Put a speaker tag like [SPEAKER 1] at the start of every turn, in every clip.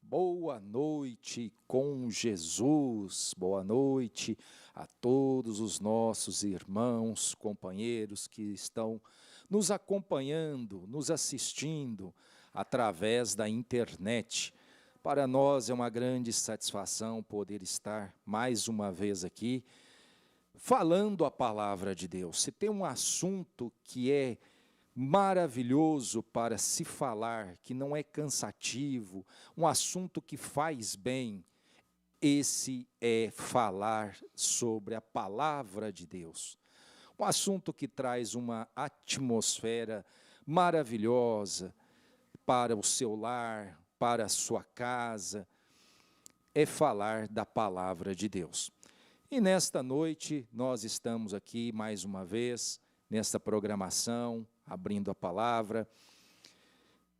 [SPEAKER 1] Boa noite com Jesus, boa noite a todos os nossos irmãos, companheiros que estão nos acompanhando, nos assistindo através da internet. Para nós é uma grande satisfação poder estar mais uma vez aqui, falando a palavra de Deus. Se tem um assunto que é maravilhoso para se falar, que não é cansativo, um assunto que faz bem, esse é falar sobre a palavra de Deus. Um assunto que traz uma atmosfera maravilhosa para o seu lar, para a sua casa, é falar da palavra de Deus. E nesta noite nós estamos aqui mais uma vez, nesta programação, abrindo a palavra,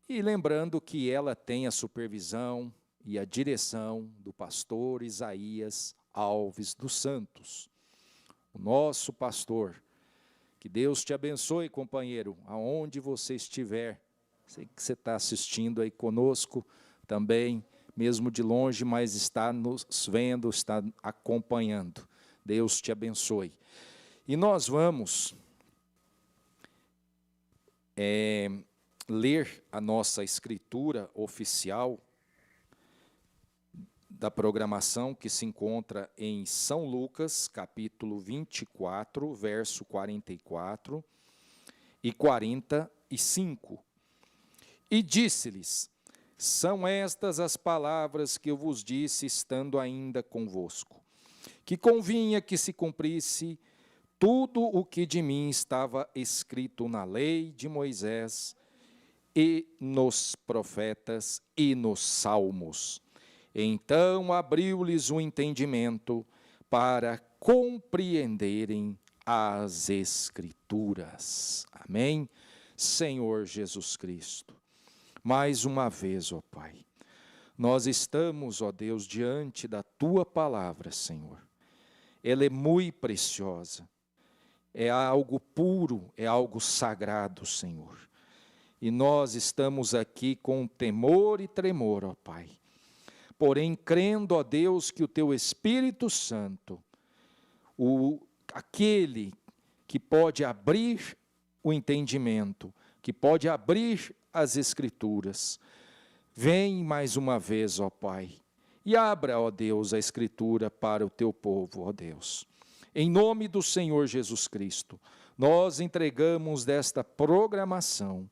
[SPEAKER 1] e lembrando que ela tem a supervisão e a direção do pastor Isaías Alves dos Santos, o nosso pastor. Que Deus te abençoe, companheiro, aonde você estiver. Sei que você está assistindo aí conosco também, mesmo de longe, mas está nos vendo, está acompanhando. Deus te abençoe. E nós vamos ler a nossa escritura oficial da programação, que se encontra em São Lucas, capítulo 24, verso 44 e 45. E disse-lhes: são estas as palavras que eu vos disse, estando ainda convosco, que convinha que se cumprisse tudo o que de mim estava escrito na lei de Moisés e nos profetas e nos salmos. Então abriu-lhes o entendimento para compreenderem as Escrituras. Amém? Senhor Jesus Cristo, mais uma vez, ó Pai, nós estamos, ó Deus, diante da Tua palavra, Senhor. Ela é muito preciosa. É algo puro, é algo sagrado, Senhor. E nós estamos aqui com temor e tremor, ó Pai. Porém, crendo, ó Deus, que o Teu Espírito Santo, aquele que pode abrir o entendimento, que pode abrir as Escrituras, vem mais uma vez, ó Pai, e abra, ó Deus, a Escritura para o Teu povo, ó Deus. Em nome do Senhor Jesus Cristo, nós entregamos desta programação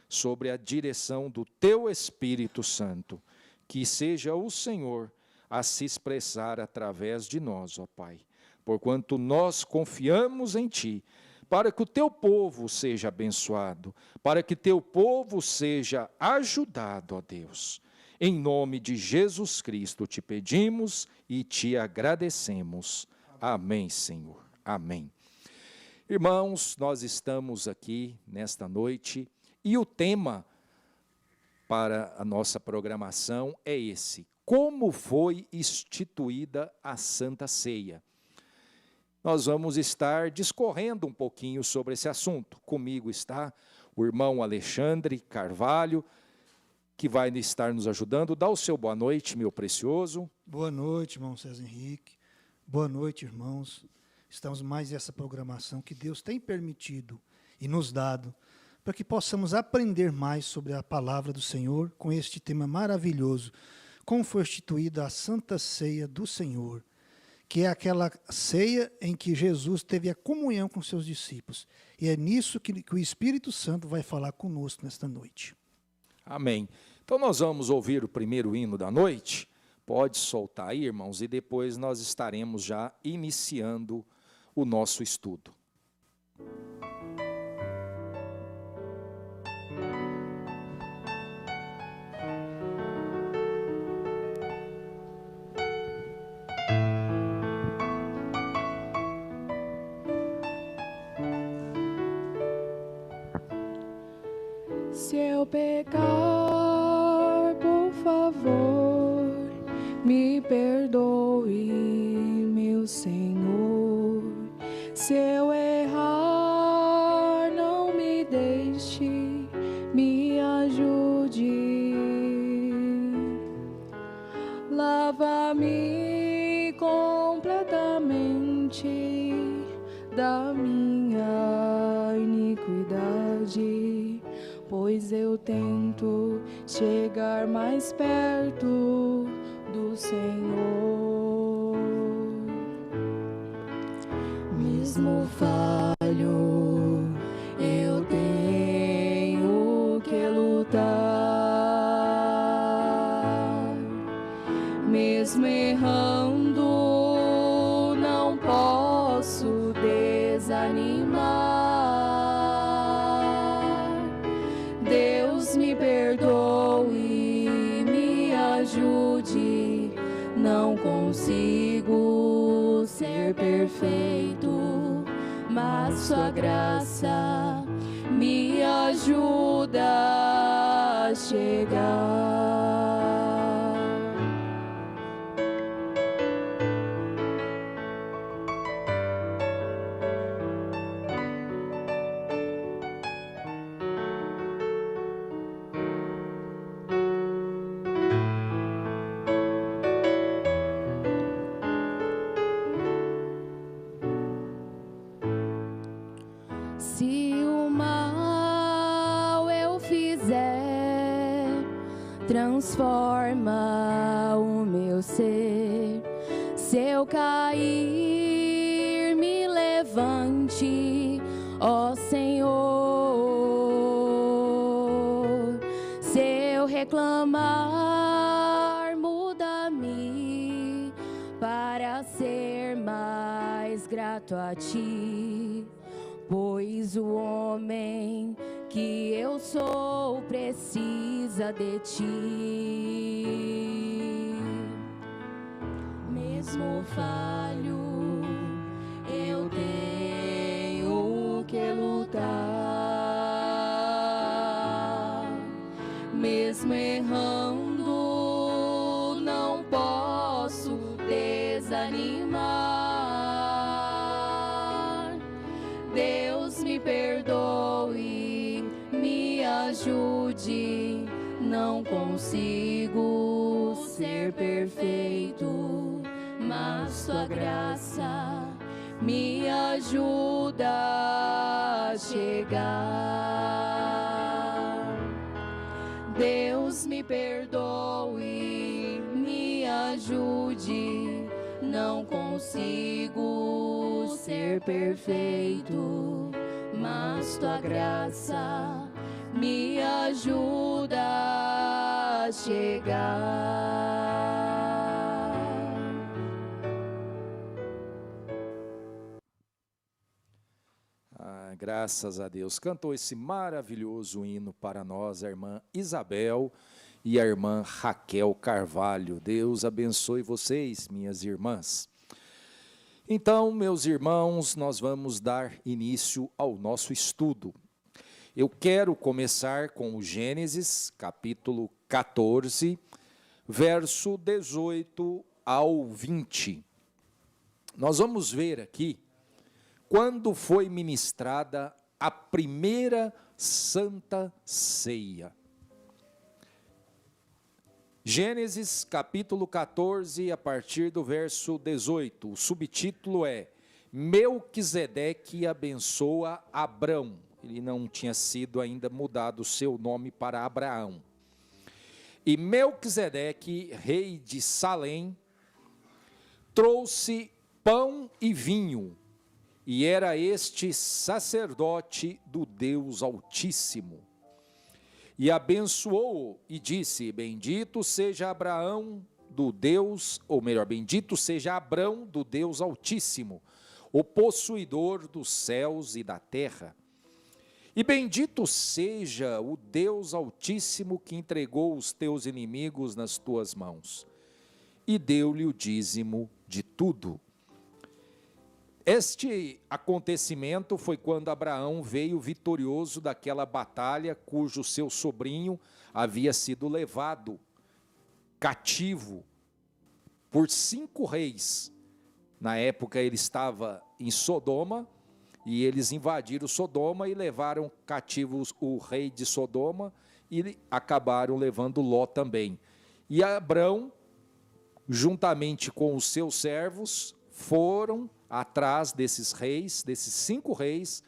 [SPEAKER 1] sobre a direção do Teu Espírito Santo, que seja o Senhor a se expressar através de nós, ó Pai, porquanto nós confiamos em Ti, para que o Teu povo seja abençoado, para que Teu povo seja ajudado, ó Deus. Em nome de Jesus Cristo te pedimos e te agradecemos. Amém, Senhor. Amém. Irmãos, nós estamos aqui nesta noite e o tema para a nossa programação é esse: como foi instituída a Santa Ceia? Nós vamos estar discorrendo um pouquinho sobre esse assunto. Comigo está o irmão Alexandre Carvalho, que vai estar nos ajudando. Dá o seu boa noite, meu precioso.
[SPEAKER 2] Boa noite, irmão César Henrique. Boa noite, irmãos. Estamos mais nessa programação que Deus tem permitido e nos dado para que possamos aprender mais sobre a palavra do Senhor com este tema maravilhoso, como foi instituída a Santa Ceia do Senhor, que é aquela ceia em que Jesus teve a comunhão com seus discípulos. E é nisso que o Espírito Santo vai falar conosco nesta noite.
[SPEAKER 1] Amém. Então nós vamos ouvir o primeiro hino da noite. Pode soltar aí, irmãos, e depois nós estaremos já iniciando o nosso estudo.
[SPEAKER 3] Se eu pecar, por favor, me perdoe, meu Senhor. Se eu errar, não me deixe, me ajude. lava-me completamente da minha iniquidade, pois eu tento chegar mais perto do Senhor. Mesmo falho, eu tenho que lutar. Mesmo errando, não posso desanimar. Deus me perdoe, me ajude. Não consigo ser perfeito, mas sua graça me ajuda a chegar. Se o mal eu fizer, transforma o meu ser. Se eu cair, me levante, ó Senhor. Se eu reclamar, muda-me para ser mais grato a ti. Pois o homem que eu sou precisa de ti. Mesmo falho, eu tenho que lutar. Mesmo errando, não posso desanimar. Deus me perdoe, me ajude. Não consigo ser perfeito, mas sua graça me ajuda a chegar. Deus me perdoe, me ajude. Não consigo ser perfeito, mas tua graça me ajuda a chegar.
[SPEAKER 1] Graças a Deus. Cantou esse maravilhoso hino para nós a irmã Isabel e a irmã Raquel Carvalho. Deus abençoe vocês, minhas irmãs. Então, meus irmãos, nós vamos dar início ao nosso estudo. Eu quero começar com o Gênesis, capítulo 14, verso 18 ao 20. Nós vamos ver aqui quando foi ministrada a primeira Santa Ceia. Gênesis capítulo 14, a partir do verso 18, o subtítulo é Melquisedeque abençoa Abrão. Ele não tinha sido ainda mudado o seu nome para Abraão. E Melquisedeque, rei de Salém, trouxe pão e vinho, e era este sacerdote do Deus Altíssimo. E abençoou-o e disse, bendito seja Abraão do Deus, ou melhor, bendito seja Abrão do Deus Altíssimo, o possuidor dos céus e da terra. E bendito seja o Deus Altíssimo que entregou os teus inimigos nas tuas mãos. E deu-lhe o dízimo de tudo. Este acontecimento foi quando Abraão veio vitorioso daquela batalha cujo seu sobrinho havia sido levado cativo por 5 reis. Na época ele estava em Sodoma e eles invadiram Sodoma e levaram cativos o rei de Sodoma e acabaram levando Ló também. E Abrão juntamente com os seus servos, foram atrás desses reis, desses 5 reis,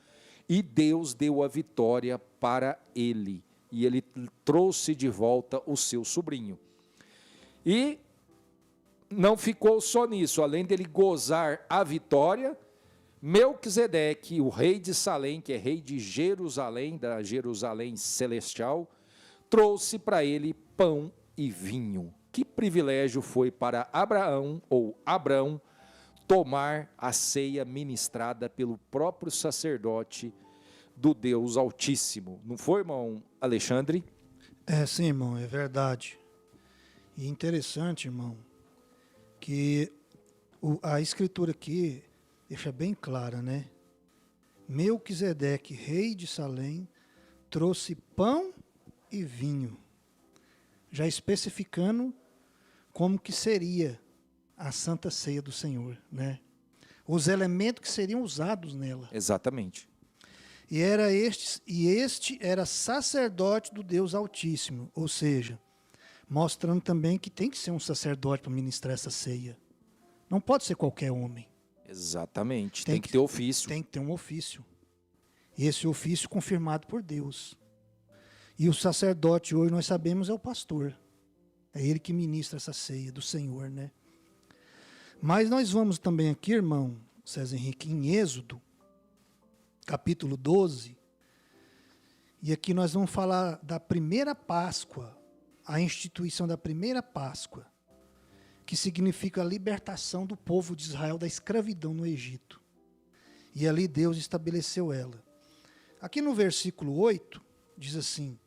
[SPEAKER 1] e Deus deu a vitória para ele. E ele trouxe de volta o seu sobrinho. E não ficou só nisso, além dele gozar a vitória, Melquisedeque, o rei de Salém, que é rei de Jerusalém, da Jerusalém celestial, trouxe para ele pão e vinho. Que privilégio foi para Abraão, ou Abrão, tomar a ceia ministrada pelo próprio sacerdote do Deus Altíssimo. Não foi, irmão Alexandre?
[SPEAKER 2] Sim, irmão, é verdade. E interessante, irmão, que a escritura aqui deixa bem clara, né? Melquisedeque, rei de Salém, trouxe pão e vinho, já especificando como que seria a Santa Ceia do Senhor, né? Os elementos que seriam usados nela.
[SPEAKER 1] Exatamente.
[SPEAKER 2] E este era sacerdote do Deus Altíssimo, ou seja, mostrando também que tem que ser um sacerdote para ministrar essa ceia. Não pode ser qualquer homem.
[SPEAKER 1] Exatamente, tem que ter ofício.
[SPEAKER 2] Tem que ter um ofício. E esse ofício confirmado por Deus. E o sacerdote hoje, nós sabemos, é o pastor. É ele que ministra essa ceia do Senhor, né? Mas nós vamos também aqui, irmão César Henrique, em Êxodo, capítulo 12. E aqui nós vamos falar da primeira Páscoa, a instituição da primeira Páscoa, que significa a libertação do povo de Israel da escravidão no Egito. E ali Deus estabeleceu ela. Aqui no versículo 8, diz assim: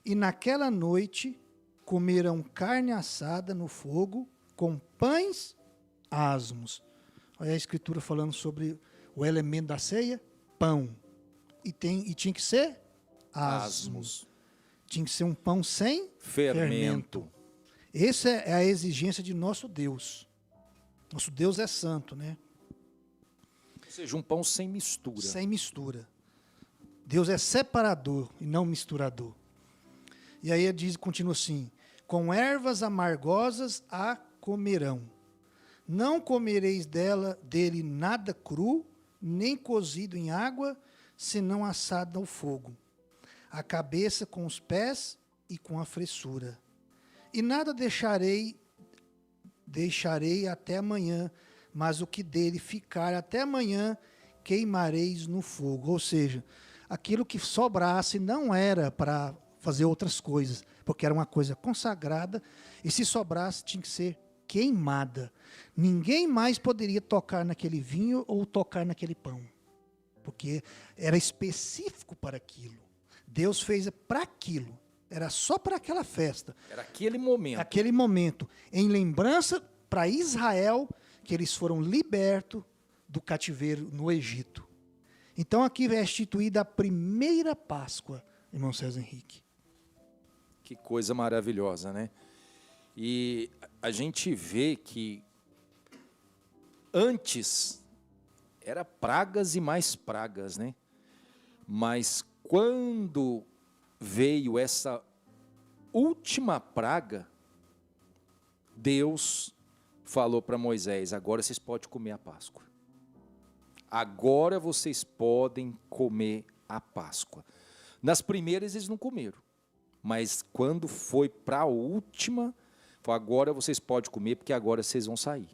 [SPEAKER 2] e naquela noite comerão carne assada no fogo com pães asmos. Olha a escritura falando sobre o elemento da ceia, pão. E tinha que ser asmos. Tinha que ser um pão sem fermento. Essa é a exigência de nosso Deus. Nosso Deus é santo, né?
[SPEAKER 1] Ou seja, um pão sem mistura.
[SPEAKER 2] Sem mistura. Deus é separador e não misturador. E aí ele diz, continua assim: com ervas amargosas a comerão. Não comereis dele nada cru, nem cozido em água, senão assado ao fogo. A cabeça com os pés e com a fressura. E nada deixarei até amanhã, mas o que dele ficar até amanhã, queimareis no fogo. Ou seja, aquilo que sobrasse não era para fazer outras coisas, porque era uma coisa consagrada, e se sobrasse tinha que ser queimada. Ninguém mais poderia tocar naquele vinho ou tocar naquele pão, porque era específico para aquilo. Deus fez para aquilo. Era só para aquela festa.
[SPEAKER 1] Era aquele momento.
[SPEAKER 2] Aquele momento. Em lembrança para Israel que eles foram libertos do cativeiro no Egito. Então aqui é instituída a primeira Páscoa, irmão César Henrique.
[SPEAKER 1] Que coisa maravilhosa, né? E a gente vê que antes era pragas e mais pragas, né? Mas quando veio essa última praga, Deus falou para Moisés: agora vocês podem comer a Páscoa. Agora vocês podem comer a Páscoa. Nas primeiras eles não comeram, mas quando foi para a última, falou: agora vocês podem comer, porque agora vocês vão sair.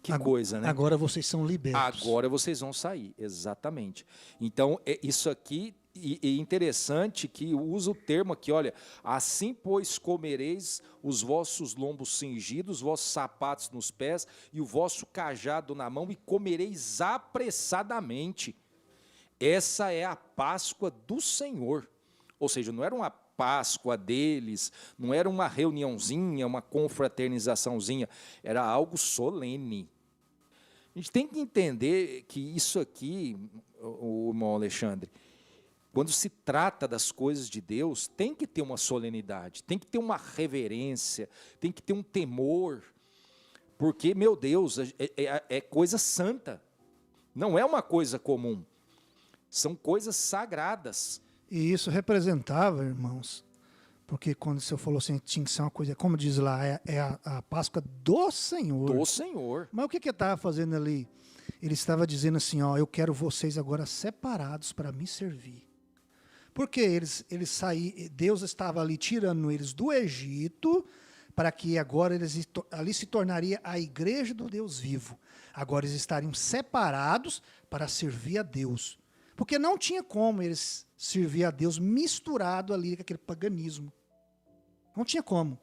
[SPEAKER 1] Que coisa, né?
[SPEAKER 2] Agora vocês são libertos.
[SPEAKER 1] Agora vocês vão sair, exatamente. Então, isso aqui, é interessante que usa o termo aqui, olha: assim, pois, comereis os vossos lombos cingidos, os vossos sapatos nos pés e o vosso cajado na mão, e comereis apressadamente. Essa é a Páscoa do Senhor. Ou seja, não era uma Páscoa deles, não era uma reuniãozinha, uma confraternizaçãozinha, era algo solene. A gente tem que entender que isso aqui, o irmão Alexandre, quando se trata das coisas de Deus, tem que ter uma solenidade, tem que ter uma reverência, tem que ter um temor, porque, meu Deus, é coisa santa, não é uma coisa comum, são coisas sagradas.
[SPEAKER 2] E isso representava, irmãos, Porque quando o Senhor falou assim, tinha que ser uma coisa, como diz lá, é a Páscoa do Senhor.
[SPEAKER 1] Do Senhor.
[SPEAKER 2] Mas o que ele estava fazendo ali? Ele estava dizendo assim, ó, eu quero vocês agora separados para me servir. Porque eles saíram, Deus estava ali tirando eles do Egito, para que agora ali se tornaria a igreja do Deus vivo. Agora eles estariam separados para servir a Deus. Porque não tinha como eles servir a Deus misturado ali com aquele paganismo. Não tinha como.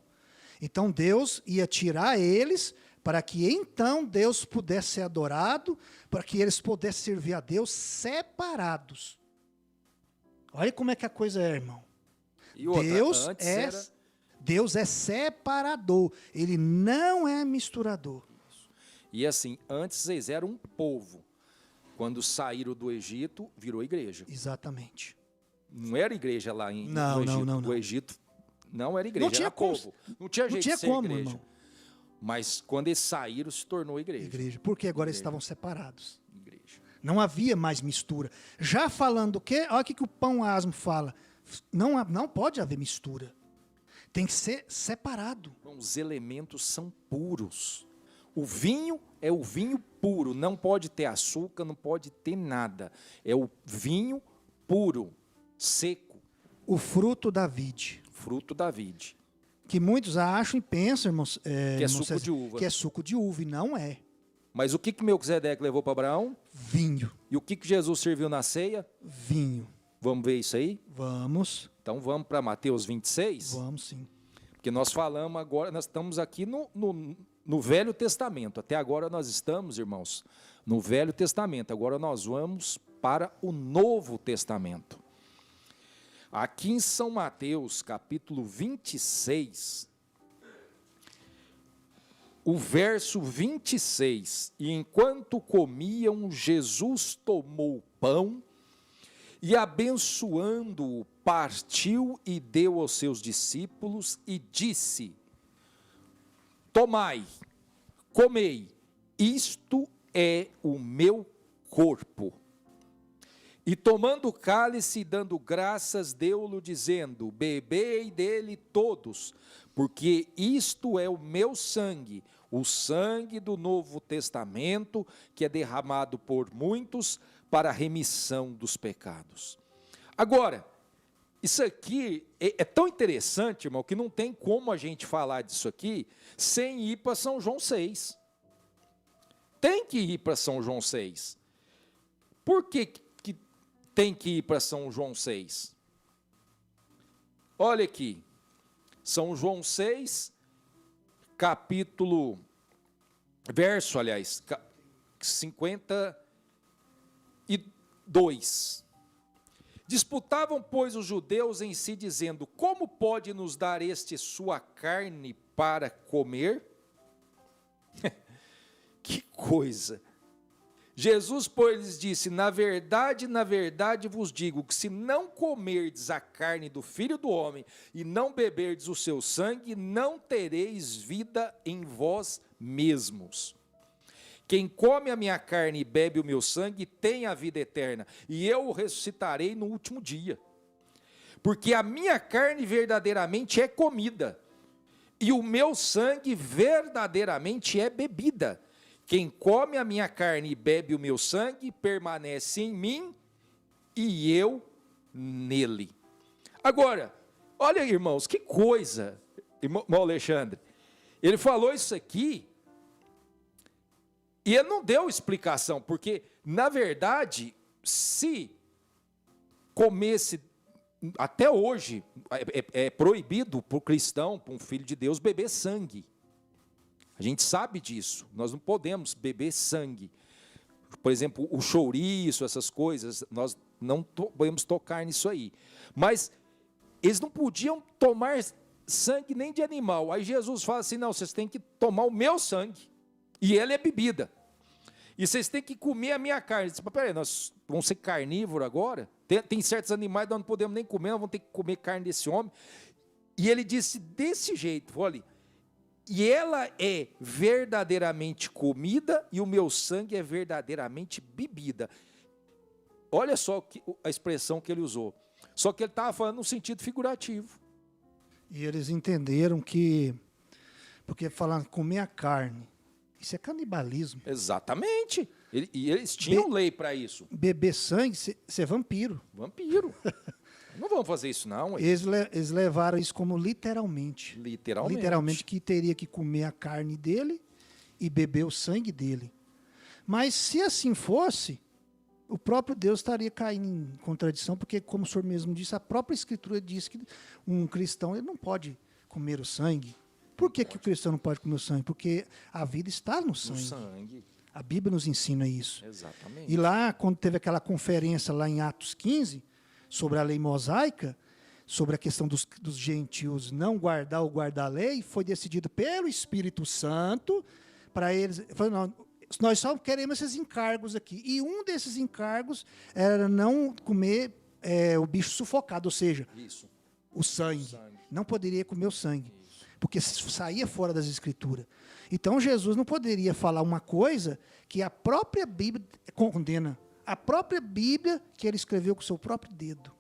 [SPEAKER 2] Então Deus ia tirar eles para que então Deus pudesse ser adorado, para que eles pudessem servir a Deus separados. Olha como é que a coisa é, irmão.
[SPEAKER 1] E outra,
[SPEAKER 2] Deus é separador. Ele não é misturador.
[SPEAKER 1] E assim, antes eles eram um povo. Quando saíram do Egito, virou igreja.
[SPEAKER 2] Exatamente.
[SPEAKER 1] Não era igreja lá no Egito.
[SPEAKER 2] Não.
[SPEAKER 1] O Egito não era igreja,
[SPEAKER 2] Não tinha
[SPEAKER 1] era povo. Não tinha jeito de ser
[SPEAKER 2] como,
[SPEAKER 1] igreja.
[SPEAKER 2] irmão.
[SPEAKER 1] Mas quando eles saíram, se tornou igreja.
[SPEAKER 2] Porque agora eles estavam separados.
[SPEAKER 1] Igreja.
[SPEAKER 2] Não havia mais mistura. Já falando o quê? Olha o que o Pão Asmo fala. Não pode haver mistura. Tem que ser separado.
[SPEAKER 1] Os elementos são puros. O vinho é o vinho puro. Não pode ter açúcar, não pode ter nada. É o vinho puro, seco.
[SPEAKER 2] O fruto da vide.
[SPEAKER 1] Fruto da vide.
[SPEAKER 2] Que muitos acham e pensam, irmãos,
[SPEAKER 1] que é suco de uva.
[SPEAKER 2] Que é suco de uva, e não é.
[SPEAKER 1] Mas o que Melquisedeque levou para Abraão?
[SPEAKER 2] Vinho.
[SPEAKER 1] E o que Jesus serviu na ceia?
[SPEAKER 2] Vinho.
[SPEAKER 1] Vamos ver isso aí?
[SPEAKER 2] Vamos.
[SPEAKER 1] Então vamos para Mateus 26?
[SPEAKER 2] Vamos sim.
[SPEAKER 1] Porque nós falamos agora, nós estamos aqui no Velho Testamento. Até agora nós estamos, irmãos, no Velho Testamento. Agora nós vamos para o Novo Testamento. Aqui em São Mateus, capítulo 26, o verso 26. E enquanto comiam, Jesus tomou o pão e, abençoando-o, partiu e deu aos seus discípulos e disse: tomai, comei, isto é o meu corpo. E tomando o cálice e dando graças, deu-lhe dizendo: bebei dele todos, porque isto é o meu sangue, o sangue do Novo Testamento, que é derramado por muitos para a remissão dos pecados. Agora, isso aqui é tão interessante, irmão, que não tem como a gente falar disso aqui sem ir para São João 6. Tem que ir para São João 6. Por que tem que ir para São João 6? Olha aqui, São João 6, verso 52. Disputavam, pois, os judeus em si, dizendo: como pode nos dar este sua carne para comer? Que coisa! Jesus, pois, lhes disse: na verdade vos digo, que se não comerdes a carne do Filho do Homem, e não beberdes o seu sangue, não tereis vida em vós mesmos. Quem come a minha carne e bebe o meu sangue, tem a vida eterna, e eu o ressuscitarei no último dia. Porque a minha carne verdadeiramente é comida, e o meu sangue verdadeiramente é bebida. Quem come a minha carne e bebe o meu sangue, permanece em mim e eu nele. Agora, olha, irmãos, que coisa, irmão Alexandre. Ele falou isso aqui e ele não deu explicação, porque, na verdade, se comesse, até hoje, é proibido para o cristão, para um filho de Deus, beber sangue. A gente sabe disso, nós não podemos beber sangue. Por exemplo, o chouriço, essas coisas, nós não podemos tocar nisso aí. Mas eles não podiam tomar sangue nem de animal. Aí Jesus fala assim: não, vocês têm que tomar o meu sangue, e ele é bebida. E vocês têm que comer a minha carne. Mas peraí, nós vamos ser carnívoros agora? Tem certos animais que nós não podemos nem comer, nós vamos ter que comer carne desse homem. E ele disse desse jeito, olha, e ela é verdadeiramente comida e o meu sangue é verdadeiramente bebida. Olha só a expressão que ele usou. Só que ele estava falando no sentido figurativo.
[SPEAKER 2] E eles entenderam que, porque falando comer a carne, isso é canibalismo.
[SPEAKER 1] Exatamente. E eles tinham lei para isso.
[SPEAKER 2] Beber sangue, você é vampiro.
[SPEAKER 1] Vampiro. Não vamos fazer isso, não.
[SPEAKER 2] Eles levaram isso como literalmente.
[SPEAKER 1] Literalmente.
[SPEAKER 2] Literalmente que teria que comer a carne dele e beber o sangue dele. Mas se assim fosse, o próprio Deus estaria caindo em contradição, porque, como o senhor mesmo disse, a própria Escritura diz que um cristão ele não pode comer o sangue. Por que o cristão não pode comer o sangue? Porque a vida está no sangue.
[SPEAKER 1] No sangue.
[SPEAKER 2] A Bíblia nos ensina isso.
[SPEAKER 1] Exatamente.
[SPEAKER 2] E lá, quando teve aquela conferência lá em Atos 15, sobre a lei mosaica, sobre a questão dos gentios não guardar ou guardar a lei, foi decidido pelo Espírito Santo para eles. Falou, não, nós só queremos esses encargos aqui. E um desses encargos era não comer o bicho sufocado, ou seja,
[SPEAKER 1] Isso.
[SPEAKER 2] o sangue. Não poderia comer o sangue, porque saía fora das Escrituras. Então Jesus não poderia falar uma coisa que a própria Bíblia condena. A própria Bíblia que ele escreveu com o seu próprio dedo.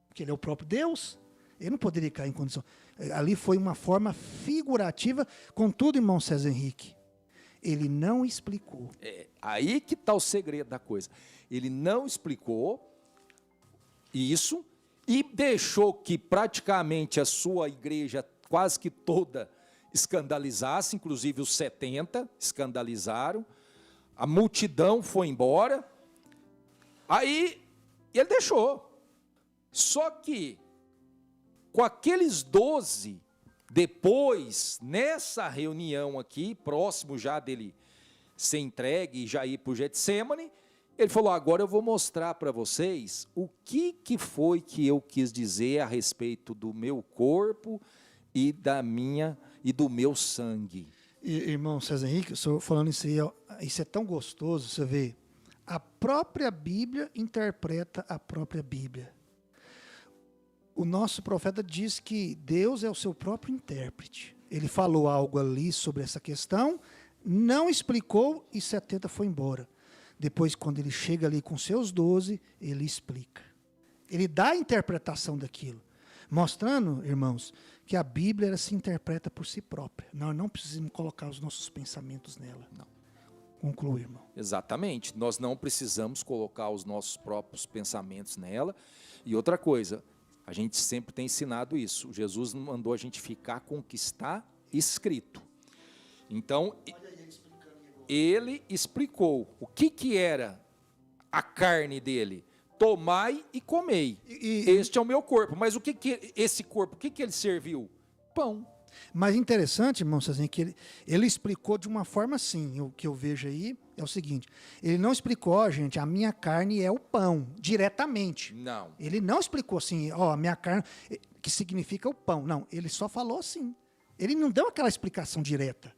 [SPEAKER 2] Porque ele é o próprio Deus. Ele não poderia cair em condição. Ali foi uma forma figurativa. Contudo, irmão César Henrique, ele não explicou.
[SPEAKER 1] Aí que está o segredo da coisa. Ele não explicou isso e deixou que praticamente a sua igreja quase que toda escandalizasse, inclusive os 70 escandalizaram, a multidão foi embora, aí ele deixou. Só que com aqueles 12, depois, nessa reunião aqui, próximo já dele ser entregue e já ir para o Getsemane, ele falou, agora eu vou mostrar para vocês o que foi que eu quis dizer a respeito do meu corpo e do meu sangue.
[SPEAKER 2] Irmão César Henrique, o senhor falando isso aí, isso é tão gostoso, você vê. A própria Bíblia interpreta a própria Bíblia. O nosso profeta diz que Deus é o seu próprio intérprete. Ele falou algo ali sobre essa questão, não explicou e 70 foi embora. Depois, quando ele chega ali com seus 12, ele explica. Ele dá a interpretação daquilo. Mostrando, irmãos, que a Bíblia ela se interpreta por si própria. Nós não precisamos colocar os nossos pensamentos nela.
[SPEAKER 1] Não.
[SPEAKER 2] Conclui, irmão.
[SPEAKER 1] Exatamente. Nós não precisamos colocar os nossos próprios pensamentos nela. E outra coisa, a gente sempre tem ensinado isso. Jesus mandou a gente ficar com o que está escrito. Então, ele explicou o que era a carne dele. Tomai e comei. Este é o meu corpo. Mas esse corpo, o que ele serviu? Pão.
[SPEAKER 2] Mas interessante, irmão Cezinha, que ele explicou de uma forma assim. O que eu vejo aí é o seguinte. Ele não explicou, gente, a minha carne é o pão, diretamente.
[SPEAKER 1] Não.
[SPEAKER 2] Ele não explicou assim, a minha carne, que significa o pão. Não, ele só falou assim. Ele não deu aquela explicação direta.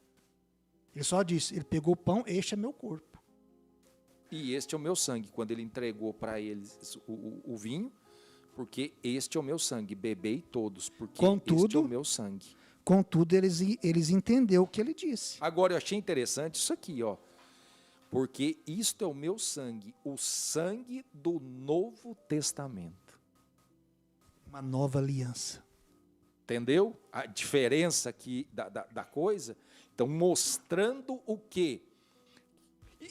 [SPEAKER 2] Ele só disse, ele pegou o pão, este é meu corpo.
[SPEAKER 1] E este é o meu sangue, quando ele entregou para eles o vinho, porque este é o meu sangue, bebei todos, porque este é o meu sangue.
[SPEAKER 2] Contudo, eles entenderam o que ele disse.
[SPEAKER 1] Agora, eu achei interessante isso aqui, porque isto é o meu sangue, o sangue do Novo Testamento.
[SPEAKER 2] Uma nova aliança.
[SPEAKER 1] Entendeu a diferença aqui da coisa? Então, mostrando o quê?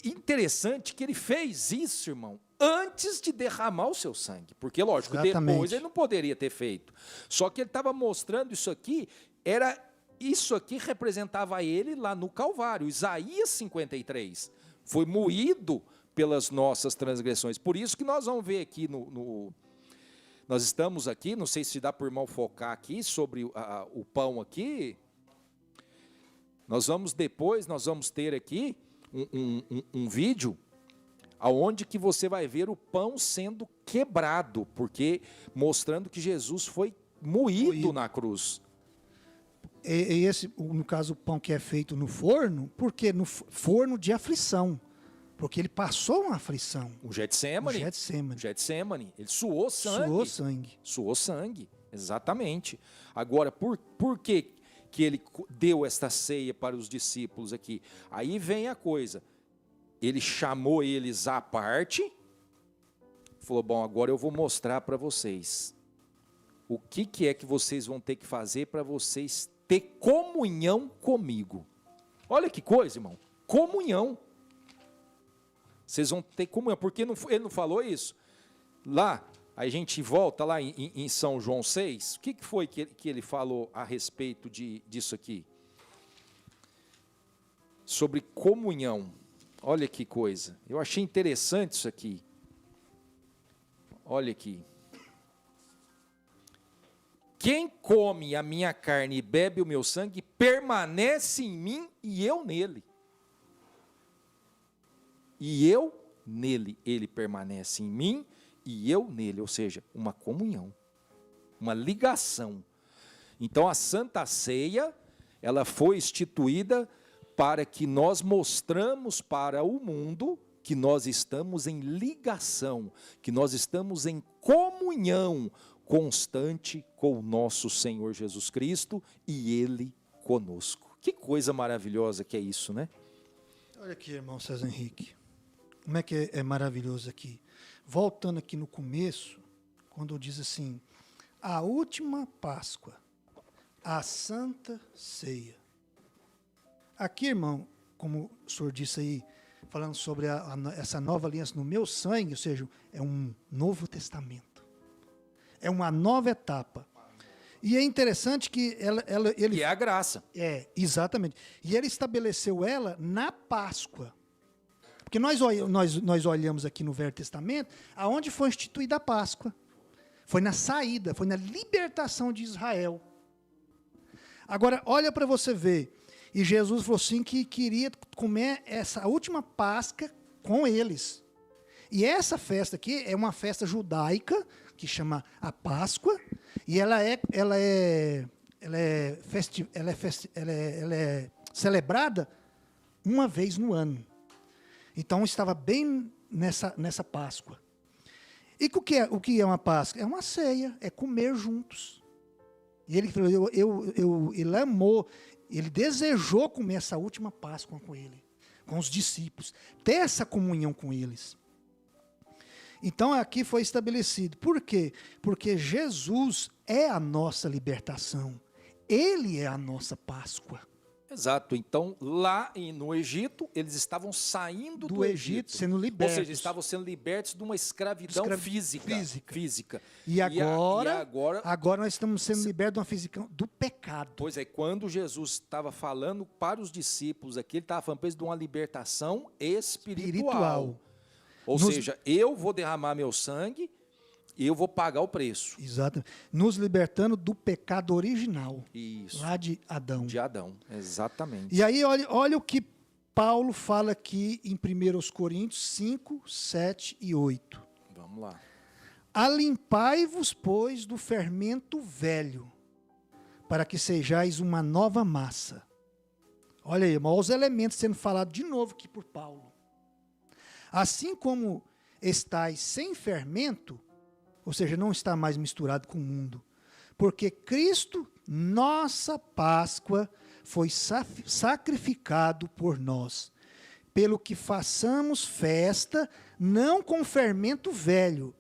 [SPEAKER 1] Interessante que ele fez isso, irmão, antes de derramar o seu sangue. Porque, lógico,
[SPEAKER 2] exatamente,
[SPEAKER 1] depois ele não poderia ter feito. Só que ele estava mostrando isso aqui, isso aqui representava ele lá no Calvário. Isaías 53. Foi moído pelas nossas transgressões. Por isso que nós vamos ver aqui nós estamos aqui, não sei se dá para o irmão focar aqui sobre o pão aqui. Nós vamos ter aqui um vídeo aonde que você vai ver o pão sendo quebrado, porque mostrando que Jesus foi moído na cruz.
[SPEAKER 2] E esse, no caso, o pão que é feito no forno, porque no forno de aflição, porque ele passou uma aflição.
[SPEAKER 1] O Getsemane. Ele suou sangue. Suou sangue, exatamente. Agora, por que ele deu esta ceia para os discípulos aqui? Aí vem a coisa. Ele chamou eles à parte, falou, bom, agora eu vou mostrar para vocês o que é que vocês vão ter que fazer para vocês ter comunhão comigo. Olha que coisa, irmão. Comunhão. Vocês vão ter comunhão. Porque ele não falou isso? Lá, a gente volta lá em São João 6. O que foi que ele falou a respeito disso aqui? Sobre comunhão. Olha que coisa. Eu achei interessante isso aqui. Olha aqui. Quem come a minha carne e bebe o meu sangue, permanece em mim e eu nele. E eu nele. Ele permanece em mim e eu nele. Ou seja, uma comunhão, uma ligação. Então a Santa Ceia, ela foi instituída para que nós mostramos para o mundo que nós estamos em ligação, que nós estamos em comunhão constante com o nosso Senhor Jesus Cristo e Ele conosco. Que coisa maravilhosa que é isso, né?
[SPEAKER 2] Olha aqui, irmão César Henrique, como é que é maravilhoso aqui. Voltando aqui no começo, quando diz assim, a última Páscoa, a Santa Ceia. Aqui, irmão, como o senhor disse aí, falando sobre essa nova aliança no meu sangue, ou seja, é um novo testamento. É uma nova etapa. E é interessante que ele...
[SPEAKER 1] Que é a graça.
[SPEAKER 2] É, exatamente. E ele estabeleceu ela na Páscoa. Porque nós olhamos aqui no Velho Testamento, aonde foi instituída a Páscoa. Foi na saída, foi na libertação de Israel. Agora, olha para você ver. E Jesus falou assim que queria comer essa última Páscoa com eles. E essa festa aqui é uma festa judaica, que chama a Páscoa, e ela é celebrada uma vez no ano. Então estava bem nessa Páscoa. E o que é uma Páscoa? É uma ceia, é comer juntos. E ele falou, ele amou, ele desejou comer essa última Páscoa com ele, com os discípulos, ter essa comunhão com eles. Então aqui foi estabelecido. Por quê? Porque Jesus é a nossa libertação. Ele é a nossa Páscoa.
[SPEAKER 1] Exato. Então, lá no Egito, eles estavam saindo do Egito,
[SPEAKER 2] sendo libertos.
[SPEAKER 1] Ou seja, estavam sendo libertos de uma escravidão física.
[SPEAKER 2] E agora nós estamos sendo libertos de uma física do pecado.
[SPEAKER 1] Pois é, quando Jesus estava falando para os discípulos aqui, ele estava falando para eles de uma libertação espiritual. Ou seja, eu vou derramar meu sangue e eu vou pagar o preço.
[SPEAKER 2] Exato. Nos libertando do pecado original.
[SPEAKER 1] Isso.
[SPEAKER 2] Lá de Adão.
[SPEAKER 1] De Adão, exatamente.
[SPEAKER 2] E aí, olha o que Paulo fala aqui em 1 Coríntios 5, 7 e 8.
[SPEAKER 1] Vamos lá.
[SPEAKER 2] Alimpai-vos, pois, do fermento velho, para que sejais uma nova massa. Olha aí, irmão, os elementos sendo falados de novo aqui por Paulo. Assim como estáis sem fermento, ou seja, não está mais misturado com o mundo, porque Cristo, nossa Páscoa, foi sacrificado por nós, pelo que façamos festa, não com fermento velho,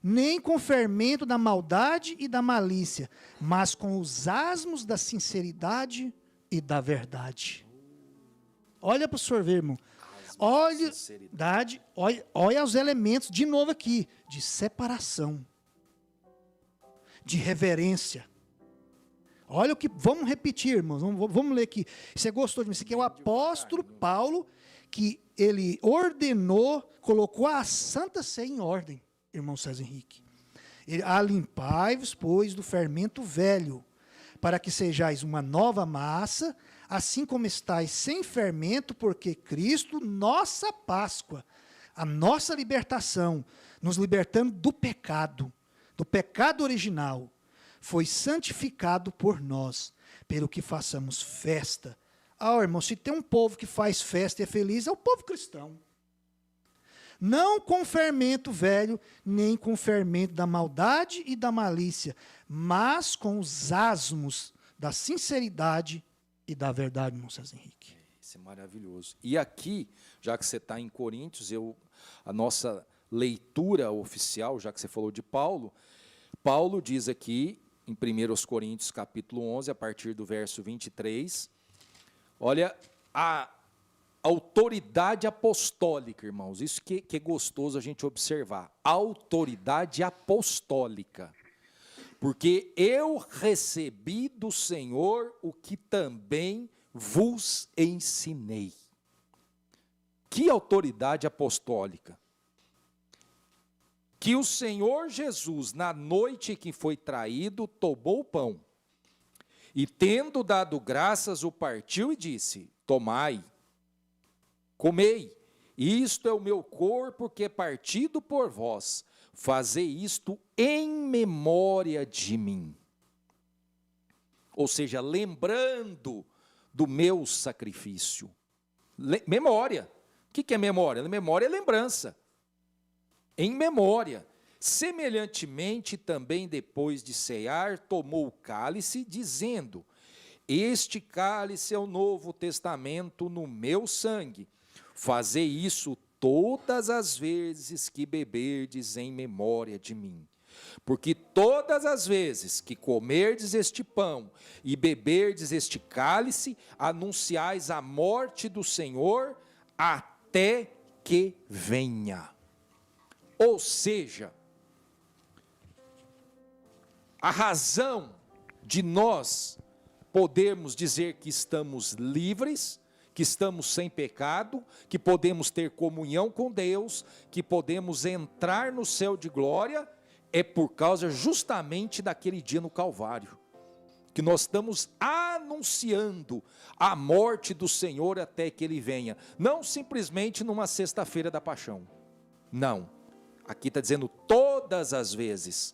[SPEAKER 2] nem com fermento da maldade e da malícia, mas com os asmos da sinceridade e da verdade. Olha para o senhor ver, irmão. Olha os elementos, de novo aqui, de separação, de reverência. Olha o que, vamos repetir, irmãos, vamos ler aqui. Você gostou de mim? Isso aqui é o apóstolo Paulo, que ele ordenou, colocou a Santa Ceia em ordem, irmão César Henrique. Alimpai-vos, pois, do fermento velho, para que sejais uma nova massa, assim como estáis sem fermento, porque Cristo, nossa Páscoa, a nossa libertação, nos libertando do pecado original, foi santificado por nós, pelo que façamos festa. Irmão, se tem um povo que faz festa e é feliz, é o povo cristão. Não com fermento velho, nem com fermento da maldade e da malícia, mas com os asmos da sinceridade e da verdade, irmão César Henrique.
[SPEAKER 1] Isso é maravilhoso. E aqui, já que você está em Coríntios, a nossa leitura oficial, já que você falou de Paulo, Paulo diz aqui em 1 Coríntios capítulo 11, a partir do verso 23. Olha a autoridade apostólica, irmãos, isso que é gostoso a gente observar, autoridade apostólica, porque eu recebi do Senhor o que também vos ensinei. Que autoridade apostólica? Que o Senhor Jesus, na noite que foi traído, tomou o pão, e tendo dado graças, o partiu e disse: tomai, comei, isto é o meu corpo que é partido por vós, fazei isto em memória de mim. Ou seja, lembrando do meu sacrifício. Memória. O que é memória? Memória é lembrança. Em memória. Semelhantemente, também depois de cear, tomou o cálice, dizendo: este cálice é o novo testamento no meu sangue. Fazei isso todas as vezes que beberdes em memória de mim. Porque todas as vezes que comerdes este pão e beberdes este cálice, anunciais a morte do Senhor até que venha. Ou seja, a razão de nós podermos dizer que estamos livres, que estamos sem pecado, que podemos ter comunhão com Deus, que podemos entrar no céu de glória, é por causa justamente daquele dia no Calvário, que nós estamos anunciando a morte do Senhor até que Ele venha, não simplesmente numa sexta-feira da paixão, não, aqui está dizendo todas as vezes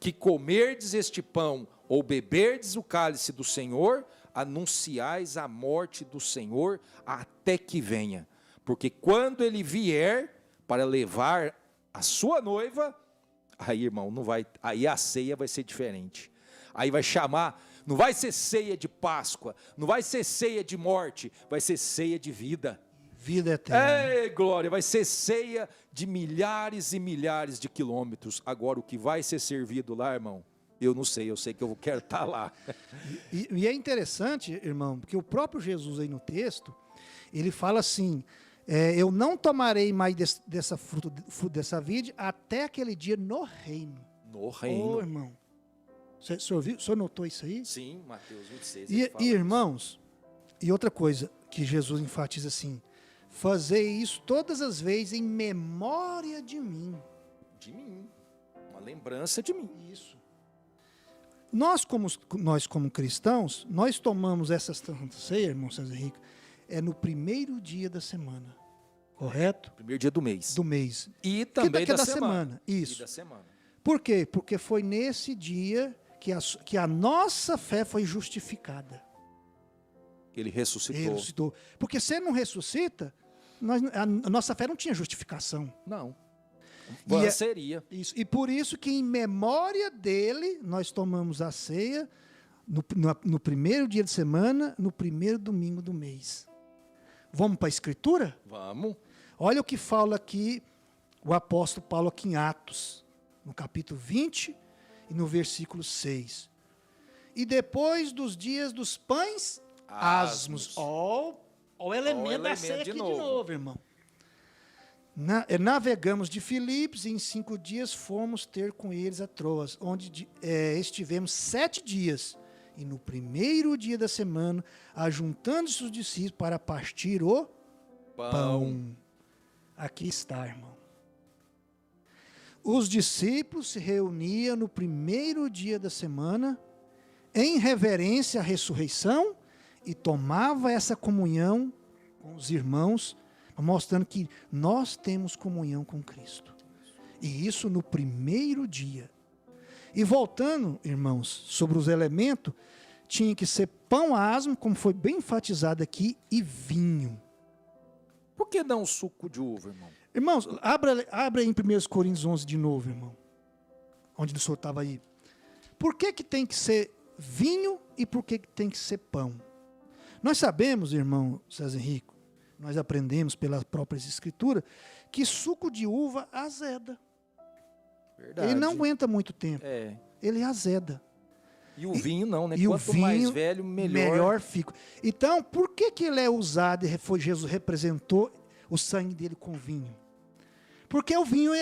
[SPEAKER 1] que comerdes este pão ou beberdes o cálice do Senhor, anunciais a morte do Senhor até que venha, porque quando Ele vier para levar a sua noiva, aí, irmão, não vai, aí a ceia vai ser diferente, aí vai chamar, não vai ser ceia de Páscoa, não vai ser ceia de morte, vai ser ceia de vida.
[SPEAKER 2] Vida eterna.
[SPEAKER 1] Ei, glória, vai ser ceia de milhares e milhares de quilômetros. Agora, o que vai ser servido lá, irmão, eu não sei, eu sei que eu quero estar lá.
[SPEAKER 2] E é interessante, irmão, porque o próprio Jesus aí no texto, ele fala assim, eu não tomarei mais dessa fruta dessa vide até aquele dia no reino.
[SPEAKER 1] No reino.
[SPEAKER 2] Ô, irmão, o senhor notou isso aí?
[SPEAKER 1] Sim, Mateus 26.
[SPEAKER 2] E irmãos, e outra coisa que Jesus enfatiza assim, fazei isso todas as vezes em memória de mim.
[SPEAKER 1] De mim, uma lembrança de mim.
[SPEAKER 2] Isso. Nós como cristãos, nós tomamos essa Santa Ceia, irmão César Henrique, no primeiro dia da semana, correto?
[SPEAKER 1] Primeiro dia do mês.
[SPEAKER 2] Do mês.
[SPEAKER 1] E também
[SPEAKER 2] da
[SPEAKER 1] semana.
[SPEAKER 2] Isso.
[SPEAKER 1] E da semana.
[SPEAKER 2] Por quê? Porque foi nesse dia que a nossa fé foi justificada.
[SPEAKER 1] Ele ressuscitou.
[SPEAKER 2] Ele ressuscitou. Porque se ele não ressuscita, a nossa fé não tinha justificação.
[SPEAKER 1] Não. Seria.
[SPEAKER 2] Isso. E por isso que em memória dele, nós tomamos a ceia no primeiro dia de semana, no primeiro domingo do mês. Vamos para a Escritura?
[SPEAKER 1] Vamos.
[SPEAKER 2] Olha o que fala aqui o apóstolo Paulo aqui em Atos, no capítulo 20 e no versículo 6. E depois dos dias dos pães asmos. Ó o elemento da ceia aqui de novo, irmão. Navegamos de Filipos e em 5 dias fomos ter com eles a Troas, onde estivemos 7 dias. E no primeiro dia da semana, ajuntando-se os discípulos para partir o pão. Aqui está, irmão. Os discípulos se reuniam no primeiro dia da semana, em reverência à ressurreição, e tomava essa comunhão com os irmãos, mostrando que nós temos comunhão com Cristo. E isso no primeiro dia. E voltando, irmãos, sobre os elementos, tinha que ser pão asmo, como foi bem enfatizado aqui, e vinho.
[SPEAKER 1] Por que não suco de uva, irmão?
[SPEAKER 2] Irmãos, abra aí em 1 Coríntios 11 de novo, irmão. Onde o senhor estava aí. Por que tem que ser vinho e por que tem que ser pão? Nós sabemos, irmão César Henrique, nós aprendemos pelas próprias escrituras, que suco de uva azeda.
[SPEAKER 1] Verdade.
[SPEAKER 2] Ele não aguenta muito tempo.
[SPEAKER 1] É.
[SPEAKER 2] Ele azeda.
[SPEAKER 1] E o vinho não, né?
[SPEAKER 2] E o
[SPEAKER 1] Quanto mais
[SPEAKER 2] vinho,
[SPEAKER 1] velho, melhor.
[SPEAKER 2] melhor fica. Então, por que que ele é usado e Jesus representou o sangue dele com vinho? Porque o vinho,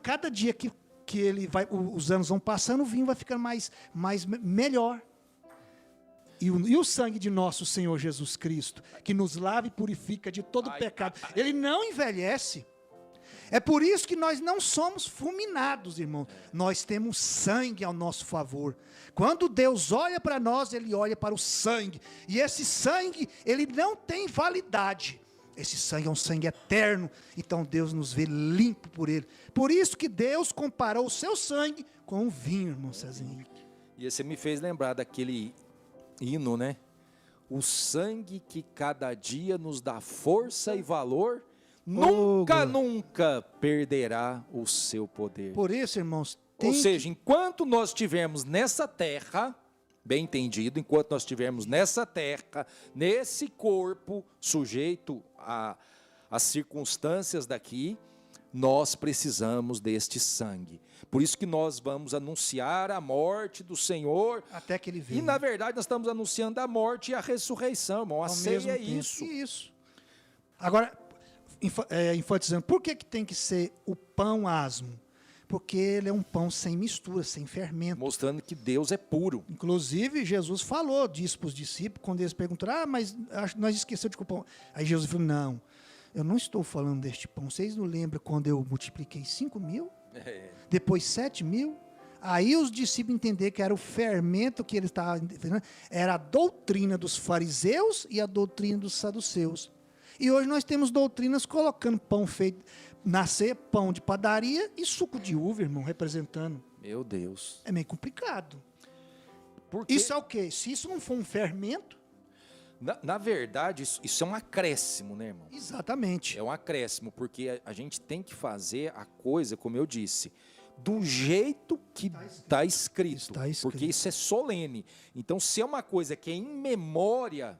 [SPEAKER 2] cada dia que ele vai, os anos vão passando, o vinho vai ficando melhor. E o sangue de nosso Senhor Jesus Cristo, que nos lava e purifica de todo pecado, ele não envelhece. É por isso que nós não somos fulminados, irmão. Nós temos sangue ao nosso favor. Quando Deus olha para nós, Ele olha para o sangue. E esse sangue, ele não tem validade. Esse sangue é um sangue eterno. Então Deus nos vê limpo por ele. Por isso que Deus comparou o seu sangue com o vinho, irmão César Henrique.
[SPEAKER 1] E você me fez lembrar daquele hino, né? O sangue que cada dia nos dá força e valor, nunca perderá o seu poder.
[SPEAKER 2] Por isso, irmãos,
[SPEAKER 1] ou seja, enquanto nós estivermos nessa terra, bem entendido, enquanto nós estivermos nessa terra, nesse corpo sujeito às circunstâncias daqui, nós precisamos deste sangue. Por isso que nós vamos anunciar a morte do Senhor.
[SPEAKER 2] Até que ele venha.
[SPEAKER 1] E na verdade nós estamos anunciando a morte e a ressurreição, irmão. A ceia é isso.
[SPEAKER 2] Isso. Agora, enfatizando, por que tem que ser o pão asmo? Porque ele é um pão sem mistura, sem fermento.
[SPEAKER 1] Mostrando que Deus é puro.
[SPEAKER 2] Inclusive, Jesus falou disso para os discípulos, quando eles perguntaram, mas nós esquecemos de comer pão. Aí Jesus falou, não, eu não estou falando deste pão. Vocês não lembram quando eu multipliquei 5.000? Depois 7.000? Aí os discípulos entenderam que era o fermento que ele estava fazendo, era a doutrina dos fariseus e a doutrina dos saduceus. E hoje nós temos doutrinas colocando pão feito na ceia, pão de padaria e suco de uva, irmão, representando.
[SPEAKER 1] Meu Deus.
[SPEAKER 2] É meio complicado.
[SPEAKER 1] Porque
[SPEAKER 2] isso é o quê? Se isso não for um fermento...
[SPEAKER 1] Na verdade, isso é um acréscimo, né, irmão?
[SPEAKER 2] Exatamente.
[SPEAKER 1] É um acréscimo, porque a gente tem que fazer a coisa, como eu disse, do jeito que está escrito. Porque isso é solene. Então, se é uma coisa que é em memória...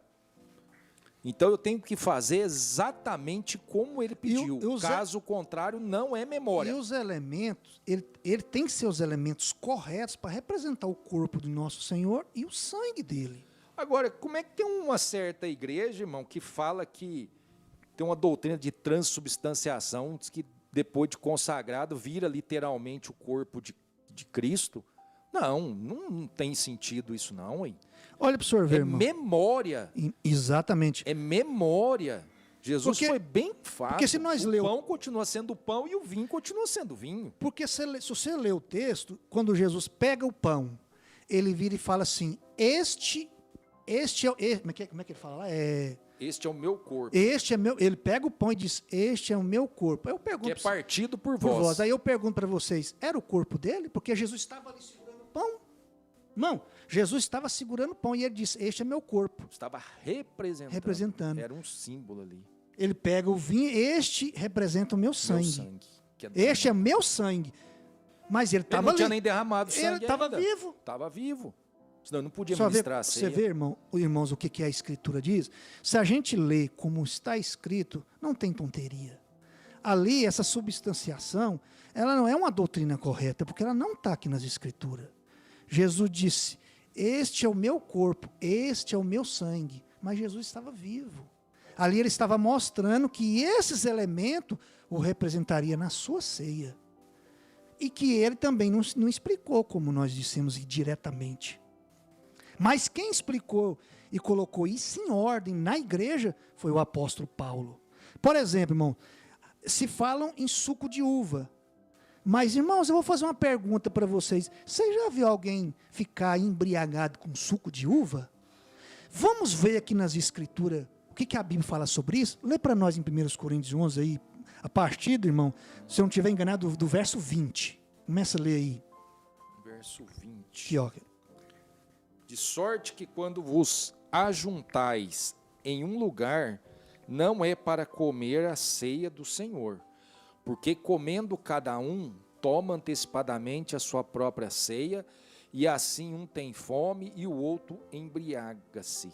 [SPEAKER 1] Então eu tenho que fazer exatamente como ele pediu. Caso contrário, não é memória.
[SPEAKER 2] E os elementos, ele tem que ser os elementos corretos para representar o corpo do nosso Senhor e o sangue dele.
[SPEAKER 1] Agora, como é que tem uma certa igreja, irmão, que fala que tem uma doutrina de transubstanciação, diz que depois de consagrado vira literalmente o corpo de Cristo? Não tem sentido isso não, hein?
[SPEAKER 2] Olha para o senhor ver, irmão.
[SPEAKER 1] É memória.
[SPEAKER 2] Exatamente.
[SPEAKER 1] É memória. Jesus foi bem fácil.
[SPEAKER 2] Porque se nós
[SPEAKER 1] o pão continua sendo pão e o vinho continua sendo vinho.
[SPEAKER 2] Porque se você ler o texto, quando Jesus pega o pão, ele vira e fala assim, este é o... Como é que ele fala lá?
[SPEAKER 1] Este é o meu corpo.
[SPEAKER 2] Ele pega o pão e diz, este é o meu corpo. Aí eu pergunto,
[SPEAKER 1] que é partido por vós.
[SPEAKER 2] Aí eu pergunto para vocês, era o corpo dele? Porque Jesus estava ali segurando o pão. Não, Jesus estava segurando o pão e ele disse, este é meu corpo.
[SPEAKER 1] Estava representando. Era um símbolo ali.
[SPEAKER 2] Ele pega o vinho, este representa o meu sangue. Este é meu sangue. Mas ele estava ali. Ele
[SPEAKER 1] não tinha nem derramado sangue.
[SPEAKER 2] Ele estava vivo.
[SPEAKER 1] Estava vivo. Senão eu não podia ministrar a ceia.
[SPEAKER 2] Você vê, irmãos, o que a Escritura diz? Se a gente lê como está escrito, não tem tonteria. Ali, essa substanciação, ela não é uma doutrina correta, porque ela não está aqui nas Escrituras. Jesus disse, este é o meu corpo, este é o meu sangue. Mas Jesus estava vivo. Ali ele estava mostrando que esses elementos o representaria na sua ceia. E que ele também não explicou, como nós dissemos, diretamente. Mas quem explicou e colocou isso em ordem na igreja foi o apóstolo Paulo. Por exemplo, irmão, se falam em suco de uva. Mas, irmãos, eu vou fazer uma pergunta para vocês. Você já viu alguém ficar embriagado com suco de uva? Vamos ver aqui nas Escrituras o que a Bíblia fala sobre isso. Lê para nós em 1 Coríntios 11, aí, a partir, irmão, se eu não estiver enganado, do verso 20. Começa a ler aí.
[SPEAKER 1] Verso 20.
[SPEAKER 2] Aqui, ó.
[SPEAKER 1] De sorte que quando vos ajuntais em um lugar, não é para comer a ceia do Senhor. Porque comendo cada um, toma antecipadamente a sua própria ceia, e assim um tem fome e o outro embriaga-se.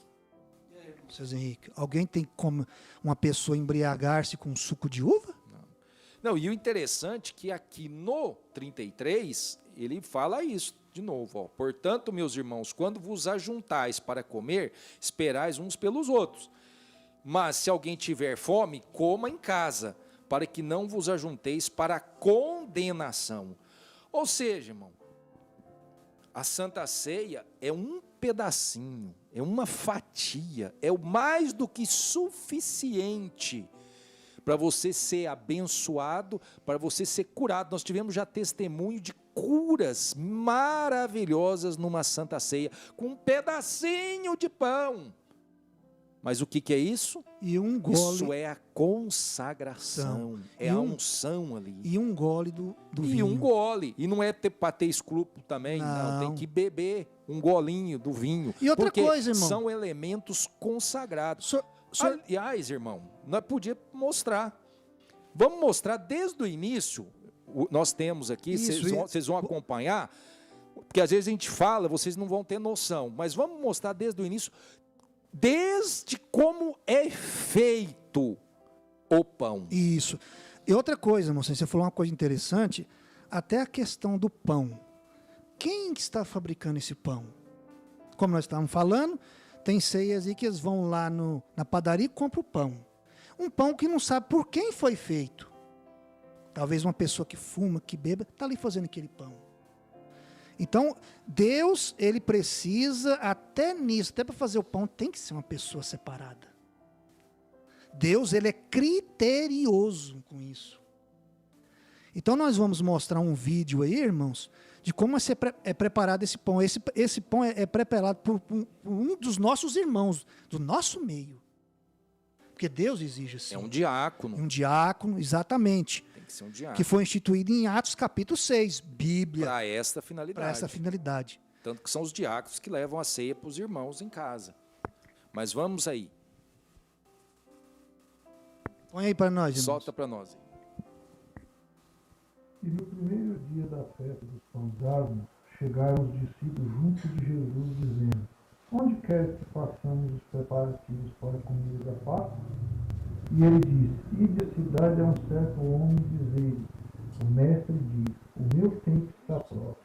[SPEAKER 2] César Henrique, alguém tem como uma pessoa embriagar-se com suco de uva?
[SPEAKER 1] Não. Não, e o interessante é que aqui no 33, ele fala isso de novo. Ó. Portanto, meus irmãos, quando vos ajuntais para comer, esperais uns pelos outros. Mas se alguém tiver fome, coma em casa, para que não vos ajunteis para a condenação. Ou seja, irmão, a Santa Ceia é um pedacinho, é uma fatia, é o mais do que suficiente para você ser abençoado, para você ser curado. Nós tivemos já testemunho de curas maravilhosas numa Santa Ceia, com um pedacinho de pão. Mas o que é isso?
[SPEAKER 2] E um gole.
[SPEAKER 1] Isso é a consagração, é a unção ali.
[SPEAKER 2] E um gole do vinho.
[SPEAKER 1] E um gole. E não é para ter escrúpulo também, não. Tem que beber um golinho do vinho.
[SPEAKER 2] E outra
[SPEAKER 1] porque
[SPEAKER 2] coisa, irmão.
[SPEAKER 1] São elementos consagrados. Aliás, irmão, nós podíamos mostrar. Vamos mostrar desde o início. Nós temos aqui, vocês vão acompanhar, porque às vezes a gente fala, vocês não vão ter noção. Mas vamos mostrar desde o início, desde como é feito o pão.
[SPEAKER 2] Isso. E outra coisa, moça, você falou uma coisa interessante, até a questão do pão. Quem está fabricando esse pão? Como nós estávamos falando, tem ceias aí que eles vão lá na padaria e compram o pão. Um pão que não sabe por quem foi feito. Talvez uma pessoa que fuma, que beba, está ali fazendo aquele pão. Então, Deus, ele precisa, até nisso, até para fazer o pão, tem que ser uma pessoa separada. Deus, ele é criterioso com isso. Então, nós vamos mostrar um vídeo aí, irmãos, de como é preparado esse pão. Esse pão é preparado por um dos nossos irmãos, do nosso meio. Porque Deus exige assim.
[SPEAKER 1] É um diácono.
[SPEAKER 2] Um diácono, exatamente.
[SPEAKER 1] Tem que ser um diácono.
[SPEAKER 2] Que foi instituído em Atos capítulo 6, Bíblia.
[SPEAKER 1] Para esta finalidade.
[SPEAKER 2] Para essa finalidade.
[SPEAKER 1] Tanto que são os diáconos que levam a ceia para os irmãos em casa. Mas vamos aí.
[SPEAKER 2] Põe aí para nós, irmãos.
[SPEAKER 1] Solta para nós.
[SPEAKER 4] E no primeiro dia da festa dos pães d'asmos, chegaram os discípulos junto de Jesus, dizendo: Onde quer que façamos os preparativos para a comida da Páscoa? E ele disse: Ide à cidade a um certo homem e dizei-lhe: O mestre diz: O meu tempo está próximo.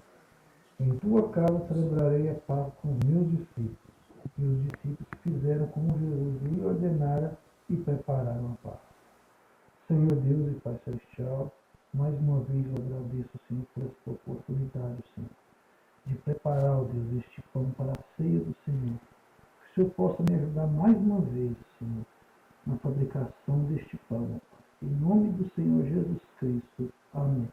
[SPEAKER 4] Em tua casa celebrarei a Páscoa com os meus discípulos. E os discípulos fizeram como Jesus lhe ordenara e prepararam a Páscoa. Senhor Deus e Pai Celestial, mais uma vez eu agradeço, Senhor, por esta oportunidade, Senhor, de preparar, ó Deus, este pão para a ceia do Senhor. Que o Senhor possa me ajudar mais uma vez, Senhor, na fabricação deste pão. Em nome do Senhor Jesus Cristo. Amém.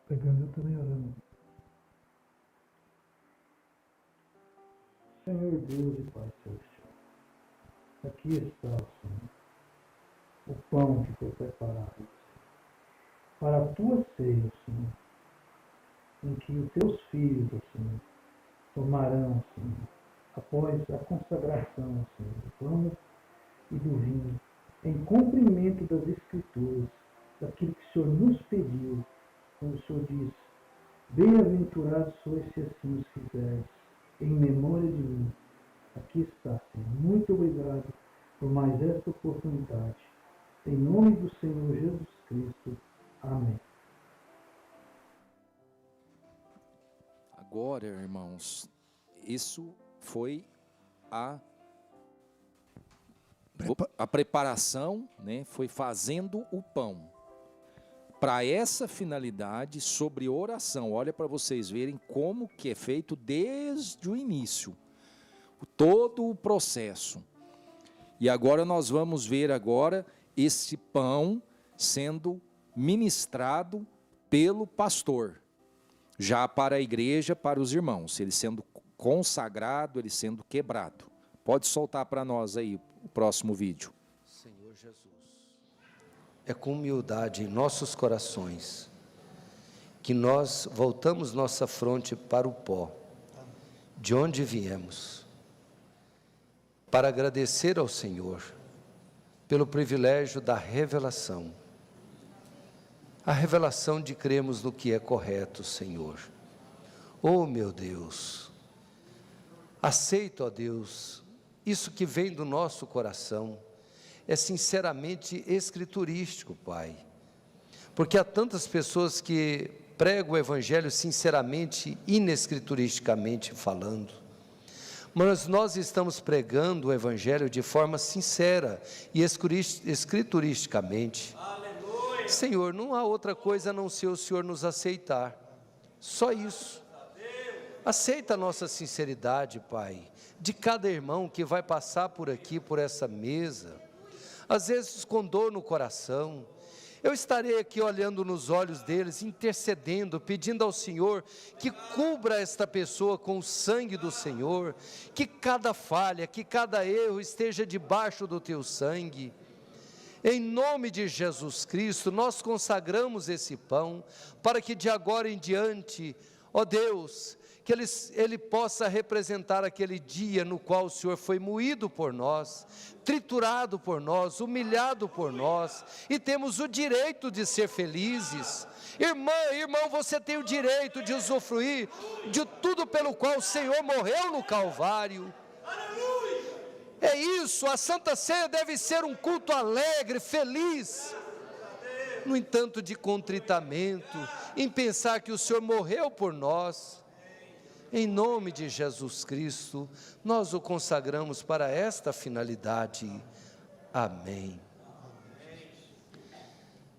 [SPEAKER 4] Pegando, eu também orando. Senhor Deus e Pai Celestial, aqui está, Senhor, o pão que foi preparado, Senhor, para a tua ceia, Senhor, em que os teus filhos, Senhor, tomarão, Senhor, após a consagração, Senhor, do pão e do vinho, em cumprimento das Escrituras, daquilo que o Senhor nos pediu, quando o Senhor diz: bem-aventurados sois se assim os fizeres, em memória de mim. Aqui está, Senhor. Muito obrigado por mais esta oportunidade. Em nome do Senhor Jesus Cristo. Amém.
[SPEAKER 1] Agora, irmãos, isso foi a preparação, né? Foi fazendo o pão. Para essa finalidade, sobre oração, olha para vocês verem como que é feito desde o início, todo o processo. E agora nós vamos ver agora esse pão sendo ministrado pelo pastor, já para a igreja, para os irmãos, ele sendo consagrado, ele sendo quebrado. Pode soltar para nós aí o próximo vídeo.
[SPEAKER 5] Senhor Jesus, é com humildade em nossos corações que nós voltamos nossa fronte para o pó, de onde viemos, para agradecer ao Senhor pelo privilégio da revelação, a revelação de crermos no que é correto, Senhor. Oh, meu Deus, aceito, ó Deus, isso que vem do nosso coração, é sinceramente escriturístico, Pai, porque há tantas pessoas que pregam o Evangelho sinceramente, inescrituristicamente falando, mas nós estamos pregando o Evangelho de forma sincera e escrituristicamente. Aleluia. Senhor, não há outra coisa a não ser o Senhor nos aceitar, só isso. Aceita a nossa sinceridade, Pai, de cada irmão que vai passar por aqui, por essa mesa, às vezes com dor no coração. Eu estarei aqui olhando nos olhos deles, intercedendo, pedindo ao Senhor que cubra esta pessoa com o sangue do Senhor, que cada falha, que cada erro esteja debaixo do teu sangue. Em nome de Jesus Cristo, nós consagramos esse pão, para que de agora em diante, ó Deus, que ele possa representar aquele dia no qual o Senhor foi moído por nós, triturado por nós, humilhado por nós, e temos o direito de ser felizes. Irmão, você tem o direito de usufruir de tudo pelo qual o Senhor morreu no Calvário. É isso, a Santa Ceia deve ser um culto alegre, feliz, no entanto de contritamento, em pensar que o Senhor morreu por nós. Em nome de Jesus Cristo, nós o consagramos para esta finalidade. Amém.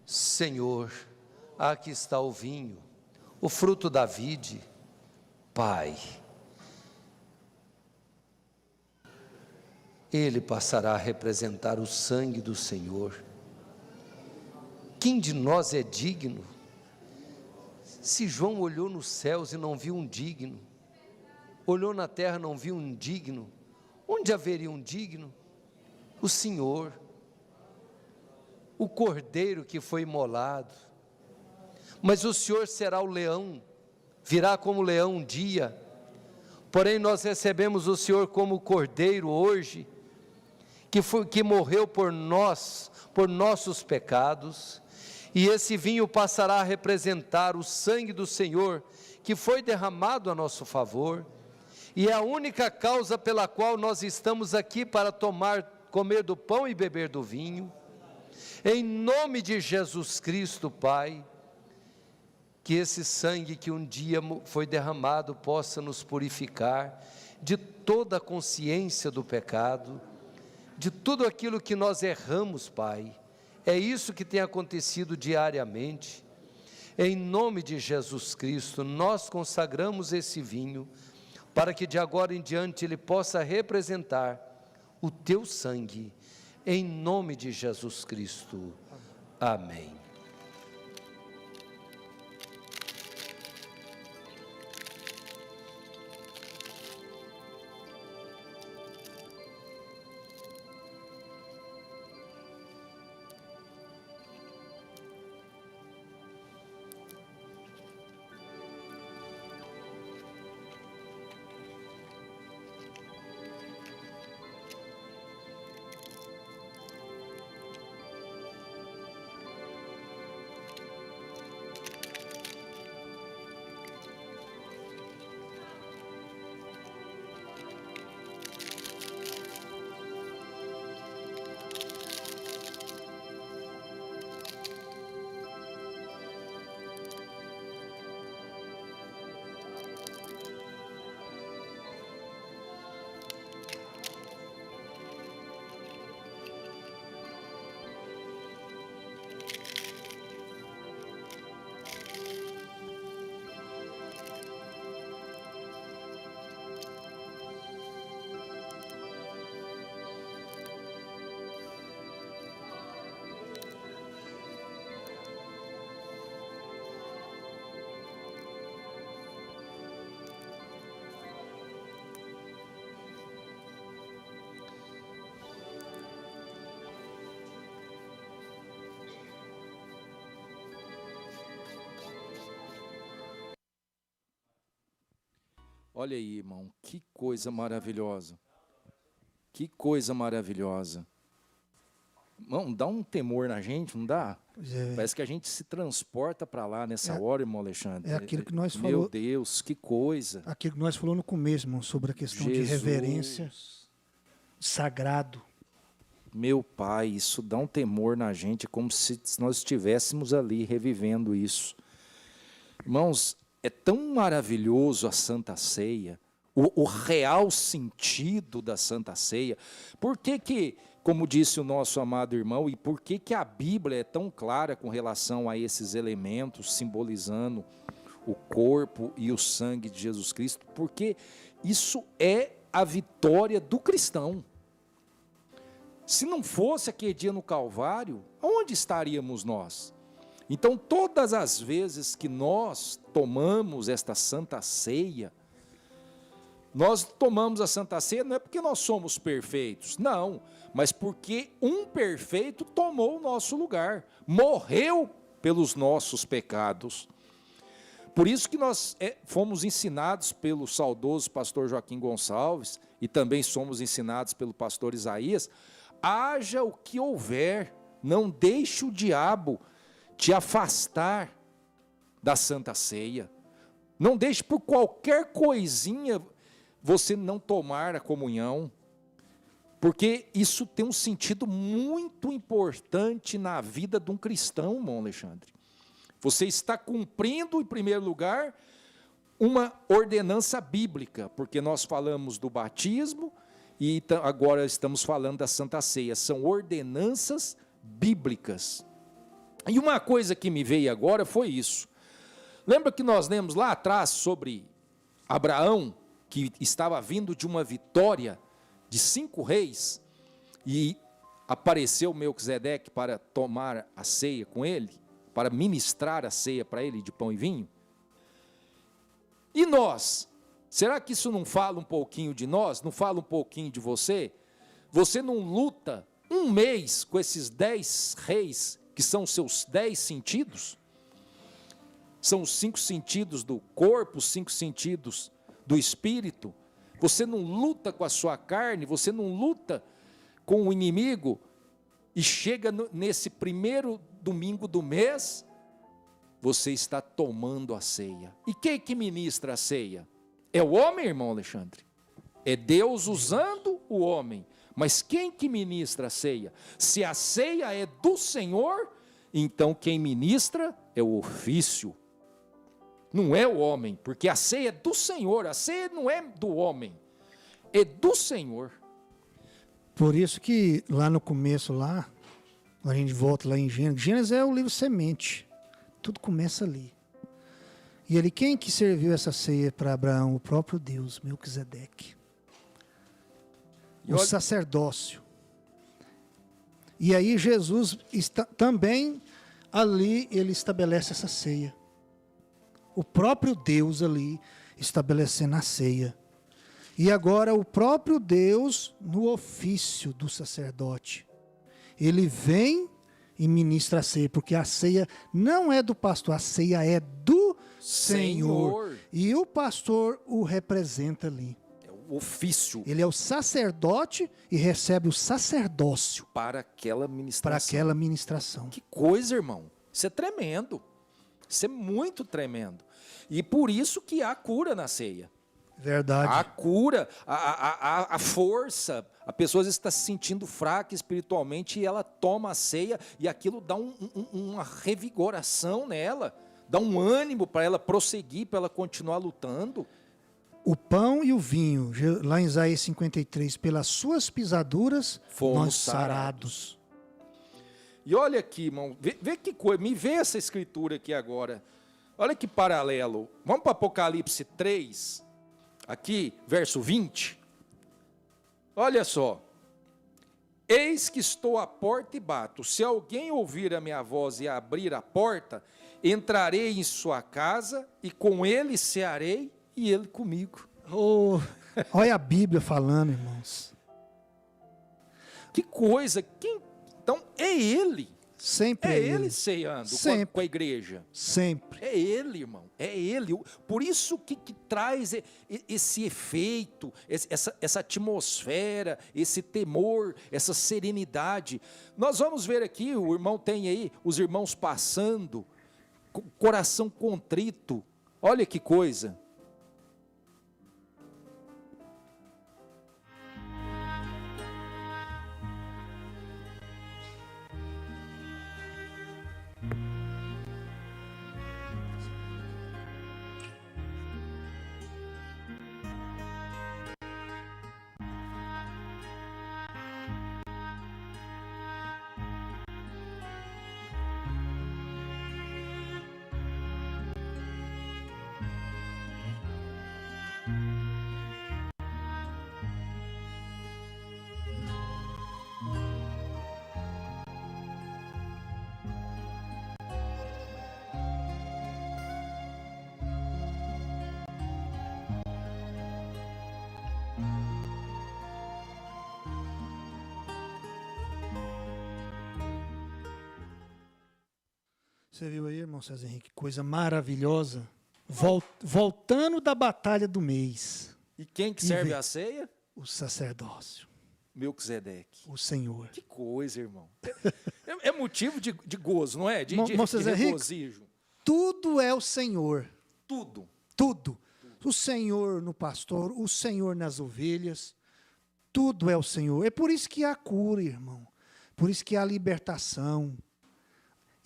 [SPEAKER 5] Senhor, aqui está o vinho, o fruto da vide. Pai, ele passará a representar o sangue do Senhor. Quem de nós é digno? Se João olhou nos céus e não viu um digno, olhou na terra e não viu um digno, onde haveria um digno? O Senhor, o Cordeiro que foi imolado. Mas o Senhor será o leão, virá como leão um dia, porém nós recebemos o Senhor como Cordeiro hoje, que morreu por nós, por nossos pecados, E esse vinho passará a representar o sangue do Senhor, que foi derramado a nosso favor, e é a única causa pela qual nós estamos aqui para comer do pão e beber do vinho. Em nome de Jesus Cristo, Pai, que esse sangue que um dia foi derramado possa nos purificar de toda a consciência do pecado, de tudo aquilo que nós erramos, Pai. É isso que tem acontecido diariamente. Em nome de Jesus Cristo, nós consagramos esse vinho, para que de agora em diante ele possa representar o teu sangue, em nome de Jesus Cristo. Amém.
[SPEAKER 1] Olha aí, irmão, que coisa maravilhosa. Que coisa maravilhosa. Irmão, dá um temor na gente, não dá? Parece que a gente se transporta para lá nessa hora, irmão Alexandre.
[SPEAKER 2] É aquilo que nós
[SPEAKER 1] Meu
[SPEAKER 2] falou.
[SPEAKER 1] Deus, que coisa.
[SPEAKER 2] Aquilo que nós falamos no começo, irmão, sobre a questão de reverência, sagrado.
[SPEAKER 1] Meu Pai, isso dá um temor na gente, como se nós estivéssemos ali revivendo isso. Irmãos, é tão maravilhoso a Santa Ceia, o real sentido da Santa Ceia. Por que, como disse o nosso amado irmão, e por que a Bíblia é tão clara com relação a esses elementos, simbolizando o corpo e o sangue de Jesus Cristo? Porque isso é a vitória do cristão. Se não fosse aquele dia no Calvário, onde estaríamos nós? Então, todas as vezes que nós tomamos esta Santa Ceia, nós tomamos a Santa Ceia não é porque nós somos perfeitos, não, mas porque um perfeito tomou o nosso lugar, morreu pelos nossos pecados. Por isso que nós fomos ensinados pelo saudoso pastor Joaquim Gonçalves, e também somos ensinados pelo pastor Isaías, haja o que houver, não deixe o diabo te afastar da Santa Ceia. Não deixe por qualquer coisinha você não tomar a comunhão, porque isso tem um sentido muito importante na vida de um cristão, irmão Alexandre. Você está cumprindo, em primeiro lugar, uma ordenança bíblica, porque nós falamos do batismo e agora estamos falando da Santa Ceia. São ordenanças bíblicas. E uma coisa que me veio agora foi isso. Lembra que nós lemos lá atrás sobre Abraão, que estava vindo de uma vitória de 5 reis, e apareceu Melquisedeque para tomar a ceia com ele, para ministrar a ceia para ele de pão e vinho? E nós? Será que isso não fala um pouquinho de nós? Não fala um pouquinho de você? Você não luta um mês com esses 10 reis, que são os seus 10 sentidos? São os 5 sentidos do corpo, os 5 sentidos do espírito. Você não luta com a sua carne, você não luta com o inimigo e chega nesse primeiro domingo do mês, você está tomando a ceia. E quem que ministra a ceia? É o homem, irmão Alexandre? É Deus usando o homem. Mas quem que ministra a ceia? Se a ceia é do Senhor, então quem ministra é o ofício. Não é o homem, porque a ceia é do Senhor, a ceia não é do homem, é do Senhor.
[SPEAKER 2] Por isso que lá no começo, lá, a gente volta lá em Gênesis. Gênesis é o livro semente. Tudo começa ali. E ali, quem que serviu essa ceia para Abraão? O próprio Deus, Melquisedeque. O sacerdócio. E aí Jesus também ali ele estabelece essa ceia. O próprio Deus ali estabelecendo a ceia. E agora o próprio Deus no ofício do sacerdote. Ele vem e ministra a ceia, porque a ceia não é do pastor, a ceia é do Senhor. E o pastor o representa ali.
[SPEAKER 1] Ofício.
[SPEAKER 2] Ele é o sacerdote e recebe o sacerdócio
[SPEAKER 1] para aquela ministração.
[SPEAKER 2] Para aquela ministração.
[SPEAKER 1] Que coisa, irmão. Isso é tremendo. Isso é muito tremendo. E por isso que há cura na ceia.
[SPEAKER 2] Verdade.
[SPEAKER 1] Há cura, a força. A pessoa está se sentindo fraca espiritualmente e ela toma a ceia e aquilo dá uma revigoração nela. Dá um ânimo para ela prosseguir, para ela continuar lutando.
[SPEAKER 2] O pão e o vinho, lá em Isaías 53, pelas suas pisaduras, nós sarados.
[SPEAKER 1] E olha aqui, irmão, vê que coisa, me vê essa escritura aqui agora. Olha que paralelo. Vamos para Apocalipse 3, aqui, verso 20. Olha só. Eis que estou à porta e bato. Se alguém ouvir a minha voz e abrir a porta, entrarei em sua casa e com ele cearei e ele comigo.
[SPEAKER 2] Oh, olha a Bíblia falando, irmãos.
[SPEAKER 1] Que coisa. Então, é ele.
[SPEAKER 2] Sempre
[SPEAKER 1] é ele ceando com a igreja.
[SPEAKER 2] Sempre.
[SPEAKER 1] É ele, irmão. É ele. Por isso que traz esse efeito, essa atmosfera, esse temor, essa serenidade. Nós vamos ver aqui, o irmão tem aí, os irmãos passando, coração contrito. Olha que coisa.
[SPEAKER 2] Você viu aí, irmão César Henrique? Coisa maravilhosa. Voltando da batalha do mês.
[SPEAKER 1] E quem que serve a ceia?
[SPEAKER 2] O sacerdócio.
[SPEAKER 1] Melquisedeque.
[SPEAKER 2] O Senhor.
[SPEAKER 1] Que coisa, irmão. É motivo de gozo, não é? De
[SPEAKER 2] regozijo. Tudo é o Senhor.
[SPEAKER 1] Tudo.
[SPEAKER 2] Tudo. O Senhor no pastor, o Senhor nas ovelhas. Tudo é o Senhor. É por isso que há cura, irmão. Por isso que há libertação.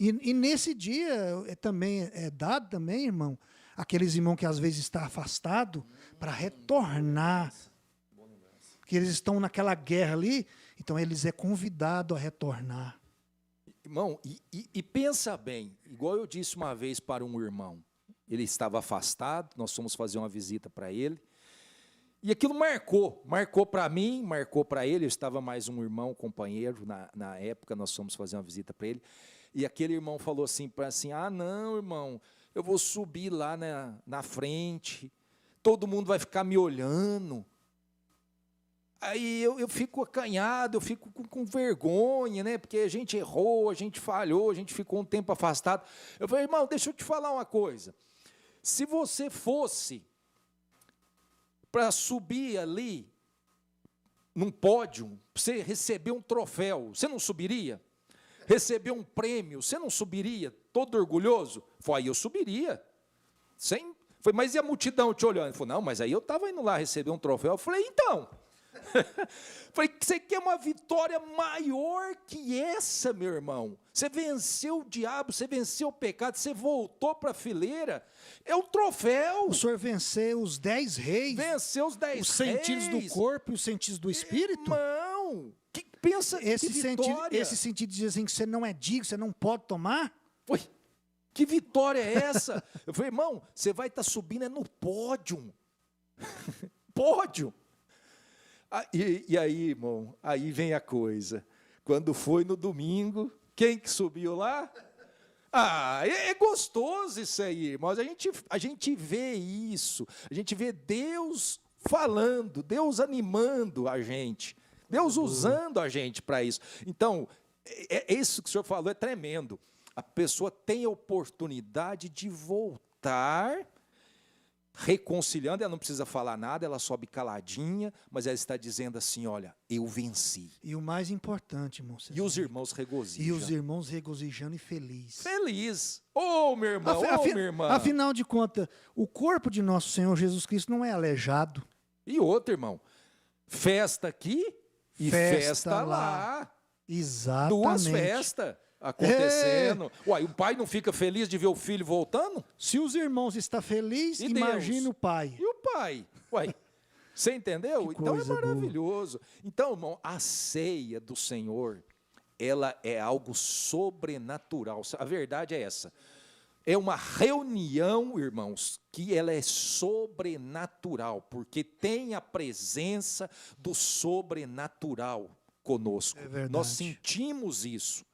[SPEAKER 2] E nesse dia também é dado também, irmão, aqueles irmãos que às vezes estão afastados para retornar. Que eles estão naquela guerra ali, então eles é convidado a retornar.
[SPEAKER 1] Irmão, e pensa bem, igual eu disse uma vez para um irmão, ele estava afastado, nós fomos fazer uma visita para ele, e aquilo marcou para mim, marcou para ele, eu estava mais um irmão, companheiro, na época nós fomos fazer uma visita para ele, e aquele irmão falou assim, não, irmão, eu vou subir lá na frente, todo mundo vai ficar me olhando. Aí eu fico acanhado, eu fico com vergonha, né? Porque a gente errou, a gente falhou, a gente ficou um tempo afastado. Eu falei, irmão, deixa eu te falar uma coisa. Se você fosse para subir ali num pódio, você receber um troféu, você não subiria? Receber um prêmio, você não subiria? Todo orgulhoso? Foi, aí eu subiria. Foi, mas e a multidão te olhando? Ele falou, não, mas aí eu estava indo lá receber um troféu. Eu falei, então. Falei, você quer uma vitória maior que essa, meu irmão? Você venceu o diabo, você venceu o pecado, você voltou para a fileira. É o troféu.
[SPEAKER 2] O senhor venceu os 10 reis.
[SPEAKER 1] Venceu os 10 reis.
[SPEAKER 2] Os sentidos do corpo e os sentidos do espírito.
[SPEAKER 1] Irmão, que pensa
[SPEAKER 2] esse
[SPEAKER 1] que vitória.
[SPEAKER 2] Esse sentido de dizer assim, que você não é digno, você não pode tomar.
[SPEAKER 1] Oi, que vitória é essa? Eu falei, irmão, você vai estar subindo é no pódio. Pódio. E aí, irmão, aí vem a coisa. Quando foi no domingo, quem que subiu lá? É gostoso isso aí, irmãos. A gente vê isso, a gente vê Deus falando, Deus animando a gente, Deus usando a gente para isso. Então, isso que o senhor falou é tremendo. A pessoa tem a oportunidade de voltar reconciliando, ela não precisa falar nada, ela sobe caladinha, mas ela está dizendo assim, olha, eu venci.
[SPEAKER 2] E o mais importante, irmão.
[SPEAKER 1] E os irmãos regozijam.
[SPEAKER 2] E os irmãos regozijando e felizes.
[SPEAKER 1] Feliz. Ô, meu irmão, minha irmã.
[SPEAKER 2] Afinal de contas, o corpo de nosso Senhor Jesus Cristo não é aleijado.
[SPEAKER 1] E outro, irmão, festa aqui e festa lá.
[SPEAKER 2] Exatamente.
[SPEAKER 1] Duas festas acontecendo. Uai, o pai não fica feliz de ver o filho voltando?
[SPEAKER 2] Se os irmãos estão felizes, imagina o pai.
[SPEAKER 1] E o pai? Uai, você entendeu? Então é maravilhoso.
[SPEAKER 2] Boa.
[SPEAKER 1] Então, irmão, a ceia do Senhor, ela é algo sobrenatural. A verdade é essa. É uma reunião, irmãos, que ela é sobrenatural, porque tem a presença do sobrenatural conosco.
[SPEAKER 2] É verdade.
[SPEAKER 1] Nós sentimos isso.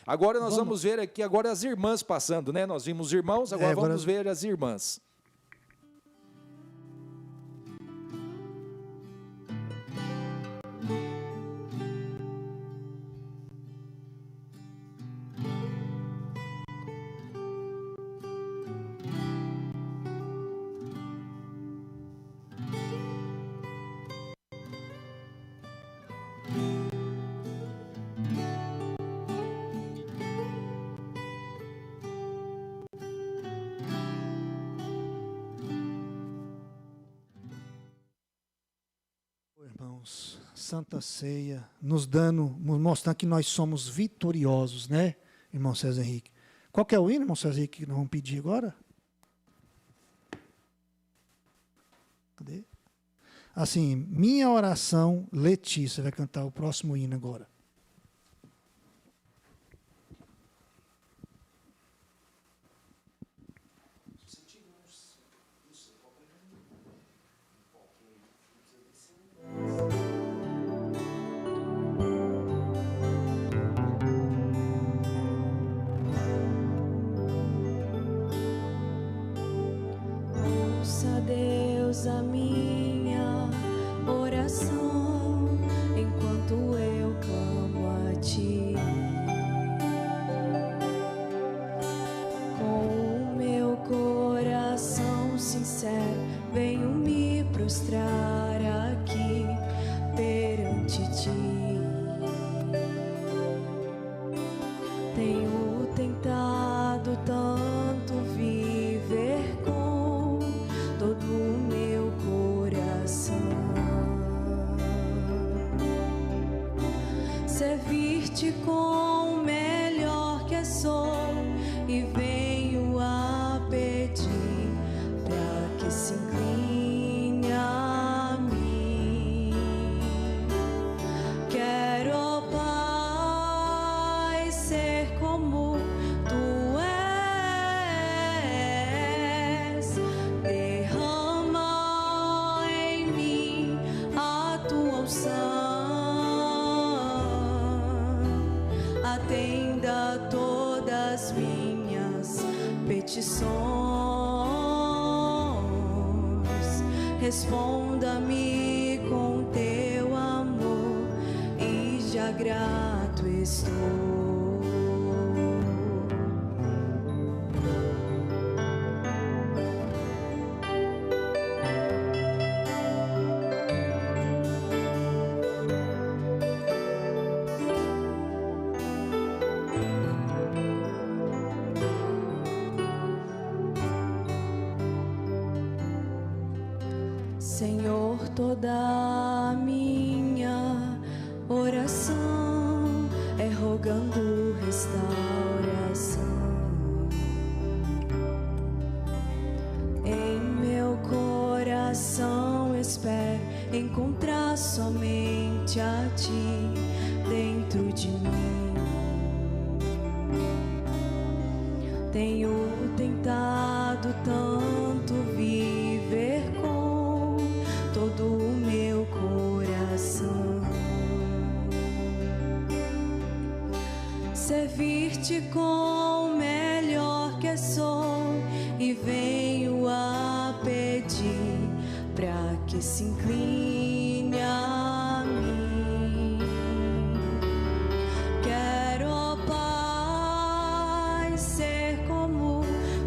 [SPEAKER 1] Agora nós vamos ver aqui agora as irmãs passando, né? Nós vimos os irmãos, agora vamos ver as irmãs.
[SPEAKER 2] Irmãos, Santa Ceia, nos mostrando que nós somos vitoriosos, né, irmão César Henrique? Qual que é o hino, irmão César Henrique, que nós vamos pedir agora? Cadê? Assim, minha oração, Letícia vai cantar o próximo hino agora.
[SPEAKER 3] Deus, a minha oração, enquanto eu clamo a Ti. Com o meu coração sincero, venho me prostrar aqui perante Ti. Tenho tentado tanto viver com todo o meu coração, servir-te com o melhor que sou, e venho a pedir para que se incline a mim. Quero, ó Pai, ser como Tu és. Derrama em mim a Tua unção, atenda a todas minhas petições, responda-me com Teu amor, e já grato estou. Senhor, toda a minha oração é rogando restauração. Em meu coração espero encontrar somente a Ti dentro de mim. Tenho tentado tanto viver com todo o meu coração, servir-te com o melhor que sou, e venho a pedir para que se incline a mim. Quero, ó Pai, ser como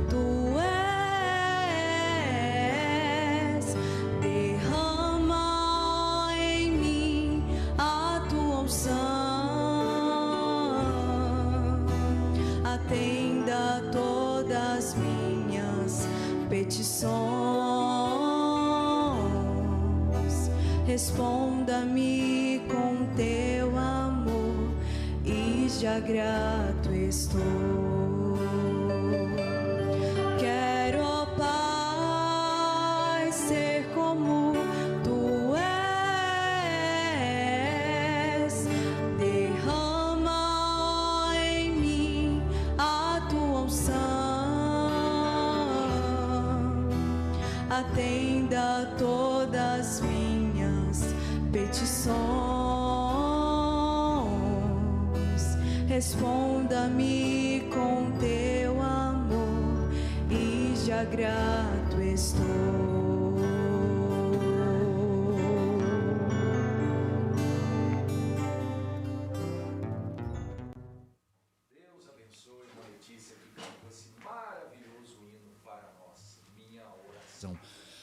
[SPEAKER 3] Tu és, derrama em mim a Tua unção, atenda todas as minhas petições, responda-me com Teu amor, e já grato estou. Quero, ó Pai, ser como Tu és, derrama em mim a Tua unção, atenda todas as minhas petições, responda-me com Teu amor, e já grato estou.
[SPEAKER 1] Deus abençoe a Letícia que cantou esse maravilhoso hino para nós, minha oração.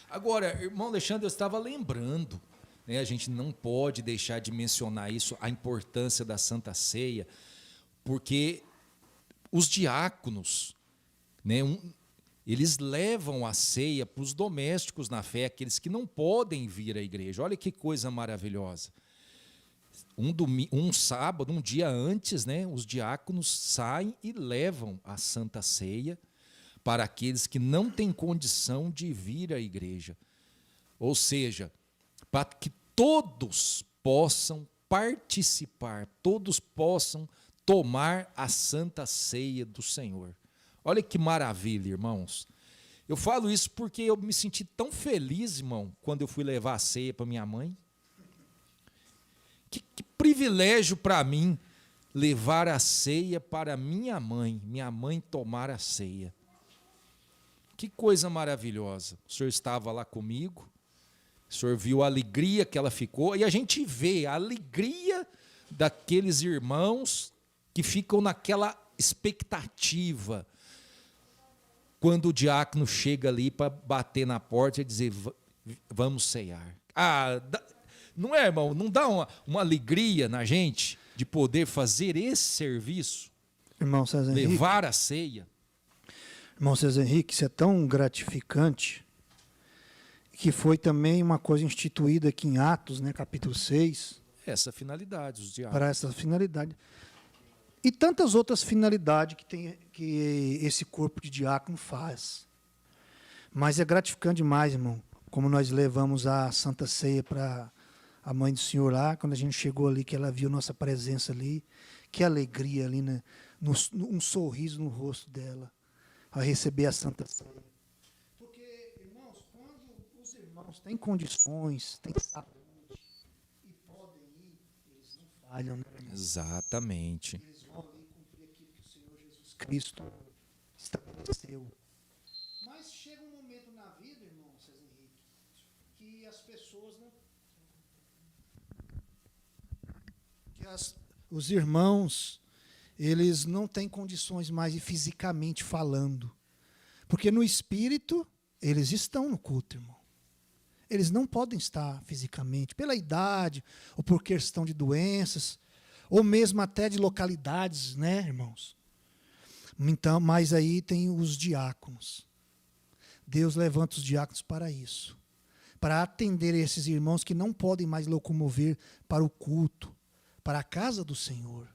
[SPEAKER 1] Agora, irmão Alexandre, eu estava lembrando, né, a gente não pode deixar de mencionar isso, a importância da Santa Ceia, porque os diáconos, né, eles levam a ceia para os domésticos na fé, aqueles que não podem vir à igreja. Olha que coisa maravilhosa. Um sábado, um dia antes, né, os diáconos saem e levam a Santa Ceia para aqueles que não têm condição de vir à igreja. Ou seja, para que todos possam participar, todos possam tomar a Santa Ceia do Senhor. Olha que maravilha, irmãos. Eu falo isso porque eu me senti tão feliz, irmão, quando eu fui levar a ceia para minha mãe. Que privilégio para mim levar a ceia para minha mãe tomar a ceia. Que coisa maravilhosa. O senhor estava lá comigo, o senhor viu a alegria que ela ficou, e a gente vê a alegria daqueles irmãos que ficam naquela expectativa, quando o diácono chega ali para bater na porta e dizer, vamos ceiar. Não é, irmão? Não dá uma alegria na gente de poder fazer esse serviço?
[SPEAKER 2] Irmão César Henrique,
[SPEAKER 1] levar a ceia?
[SPEAKER 2] Irmão César Henrique, isso é tão gratificante, que foi também uma coisa instituída aqui em Atos, né, capítulo 6.
[SPEAKER 1] Essa finalidade, os diáconos.
[SPEAKER 2] Para essa finalidade. E tantas outras finalidades que esse corpo de diácono faz. Mas é gratificante demais, irmão, como nós levamos a Santa Ceia para a mãe do Senhor lá, quando a gente chegou ali, que ela viu nossa presença ali, que alegria ali, né, um sorriso no rosto dela, ao receber a Santa Ceia. Porque, irmãos, quando os irmãos têm condições, têm saúde e podem ir, eles não falham, né, irmão?
[SPEAKER 1] Exatamente.
[SPEAKER 2] Eles vão ali cumprir aquilo que o Senhor Jesus Cristo estabeleceu. Mas chega um momento na vida, irmão César Henrique, que as pessoas não... os irmãos, eles não têm condições mais de fisicamente falando. Porque no espírito, eles estão no culto, irmão. Eles não podem estar fisicamente, pela idade, ou por questão de doenças, ou mesmo até de localidades, né, irmãos? Então, mas aí tem os diáconos. Deus levanta os diáconos para isso, para atender esses irmãos que não podem mais locomover para o culto, para a casa do Senhor.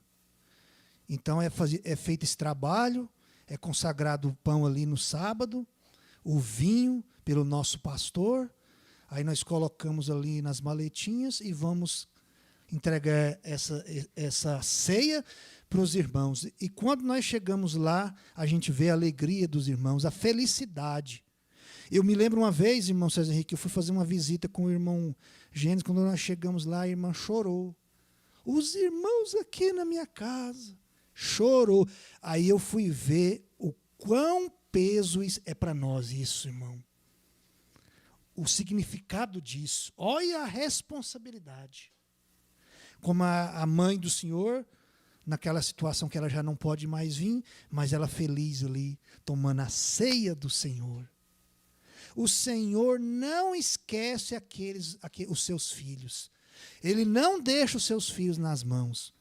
[SPEAKER 2] Então é feito esse trabalho, é consagrado o pão ali no sábado, o vinho pelo nosso pastor, aí nós colocamos ali nas maletinhas e vamos entregar essa ceia para os irmãos. E quando nós chegamos lá, a gente vê a alegria dos irmãos, a felicidade. Eu me lembro uma vez, irmão César Henrique, eu fui fazer uma visita com o irmão Gênesis, quando nós chegamos lá, a irmã chorou. Os irmãos aqui na minha casa, chorou. Aí eu fui ver o quão peso é para nós isso, irmão. O significado disso. Olha a responsabilidade. Como a mãe do Senhor, naquela situação que ela já não pode mais vir, mas ela feliz ali, tomando a ceia do Senhor. O Senhor não esquece os seus filhos. Ele não deixa os seus filhos nas mãos.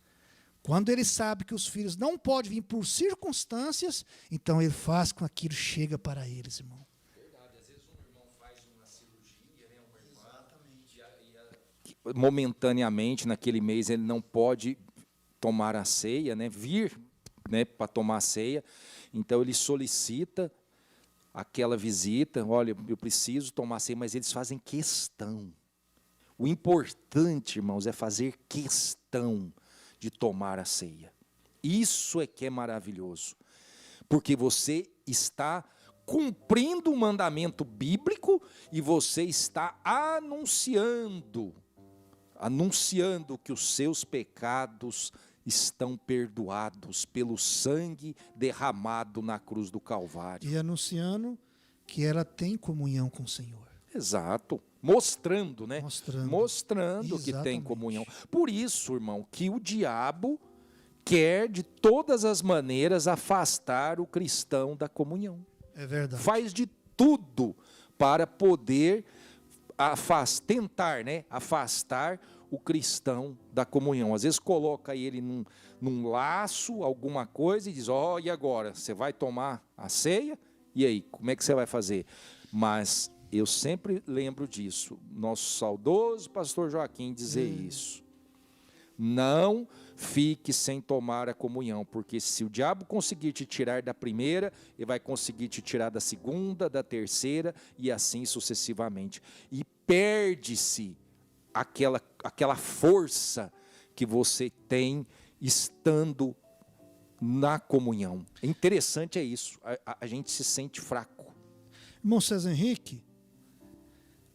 [SPEAKER 2] Quando ele sabe que os filhos não podem vir por circunstâncias, então ele faz com que aquilo chega para eles, irmão.
[SPEAKER 1] Verdade, às vezes um irmão faz uma cirurgia, né, uma irmã, exatamente. Momentaneamente, naquele mês, ele não pode tomar a ceia, né, vir, né, para tomar a ceia, então ele solicita aquela visita, olha, eu preciso tomar a ceia, mas eles fazem questão. O importante, irmãos, é fazer questão de tomar a ceia. Isso é que é maravilhoso, porque você está cumprindo o mandamento bíblico e você está anunciando que os seus pecados estão perdoados pelo sangue derramado na cruz do Calvário.
[SPEAKER 2] E anunciando que ela tem comunhão com o Senhor.
[SPEAKER 1] Exato. Mostrando, né? Mostrando que tem
[SPEAKER 2] Exatamente.
[SPEAKER 1] comunhão. Por isso, irmão, que o diabo quer de todas as maneiras afastar o cristão da comunhão.
[SPEAKER 2] É verdade.
[SPEAKER 1] Faz de tudo para poder tentar, né, afastar o cristão da comunhão. Às vezes coloca ele num laço, alguma coisa, e diz, e agora? Você vai tomar a ceia? E aí, como é que você vai fazer? Mas eu sempre lembro disso. Nosso saudoso pastor Joaquim dizer isso. Não fique sem tomar a comunhão, porque se o diabo conseguir te tirar da primeira, ele vai conseguir te tirar da segunda, da terceira, e assim sucessivamente. E perde-se aquela força que você tem estando na comunhão. Interessante é isso, a gente se sente fraco.
[SPEAKER 2] Irmão César Henrique,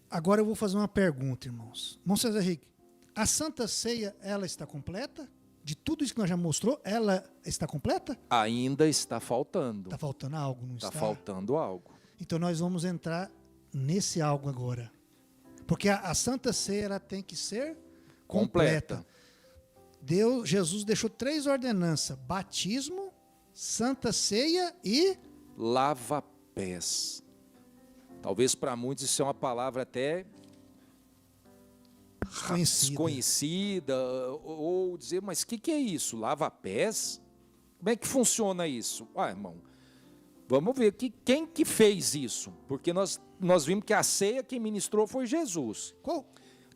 [SPEAKER 2] agora eu vou fazer uma pergunta, irmãos. Irmão César Henrique, a Santa Ceia, ela está completa? De tudo isso que nós já mostrou, ela está completa?
[SPEAKER 1] Ainda está faltando.
[SPEAKER 2] Está faltando algo, não está?
[SPEAKER 1] Está faltando algo.
[SPEAKER 2] Então nós vamos entrar nesse algo agora. Porque a Santa Ceia, ela tem que ser completa. Jesus deixou 3 ordenanças: batismo, Santa Ceia e
[SPEAKER 1] lava-pés. Talvez para muitos isso é uma palavra até desconhecida, ou dizer, mas o que é isso? Lava-pés? Como é que funciona isso? Irmão, vamos ver quem que fez isso, porque nós vimos que a ceia quem ministrou foi Jesus.
[SPEAKER 2] Qual?